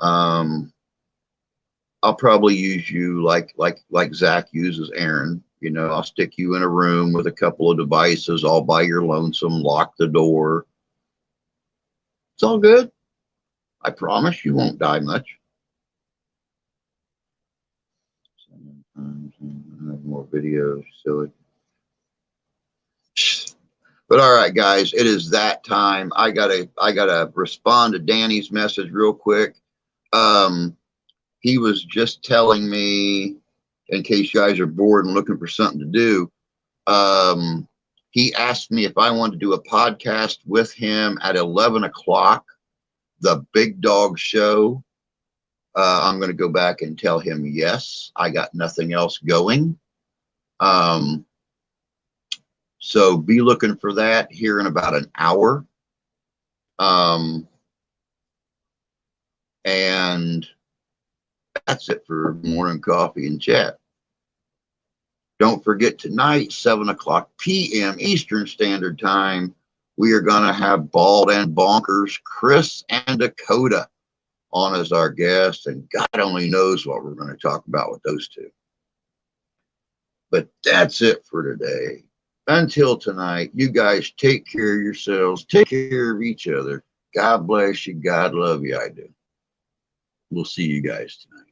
I'll probably use you like Zach uses Aaron. You know, I'll stick you in a room with a couple of devices all by your lonesome, lock the door. It's all good. I promise you won't die much. I have more videos, silly. But all right, guys, it is that time. I gotta respond to Danny's message real quick. He was just telling me, in case you guys are bored and looking for something to do, he asked me if I wanted to do a podcast with him at 11 o'clock, the Big Dog Show. I'm going to go back and tell him yes. I got nothing else going. So be looking for that here in about an hour. And that's it for morning coffee and chat. Don't forget tonight, 7 o'clock p.m. Eastern Standard Time, we are going to have Bald and Bonkers Chris and Dakota on as our guests, and God only knows what we're going to talk about with those two. But that's it for today. Until tonight, you guys take care of yourselves, take care of each other. God bless you. God love you. I do. We'll see you guys tonight.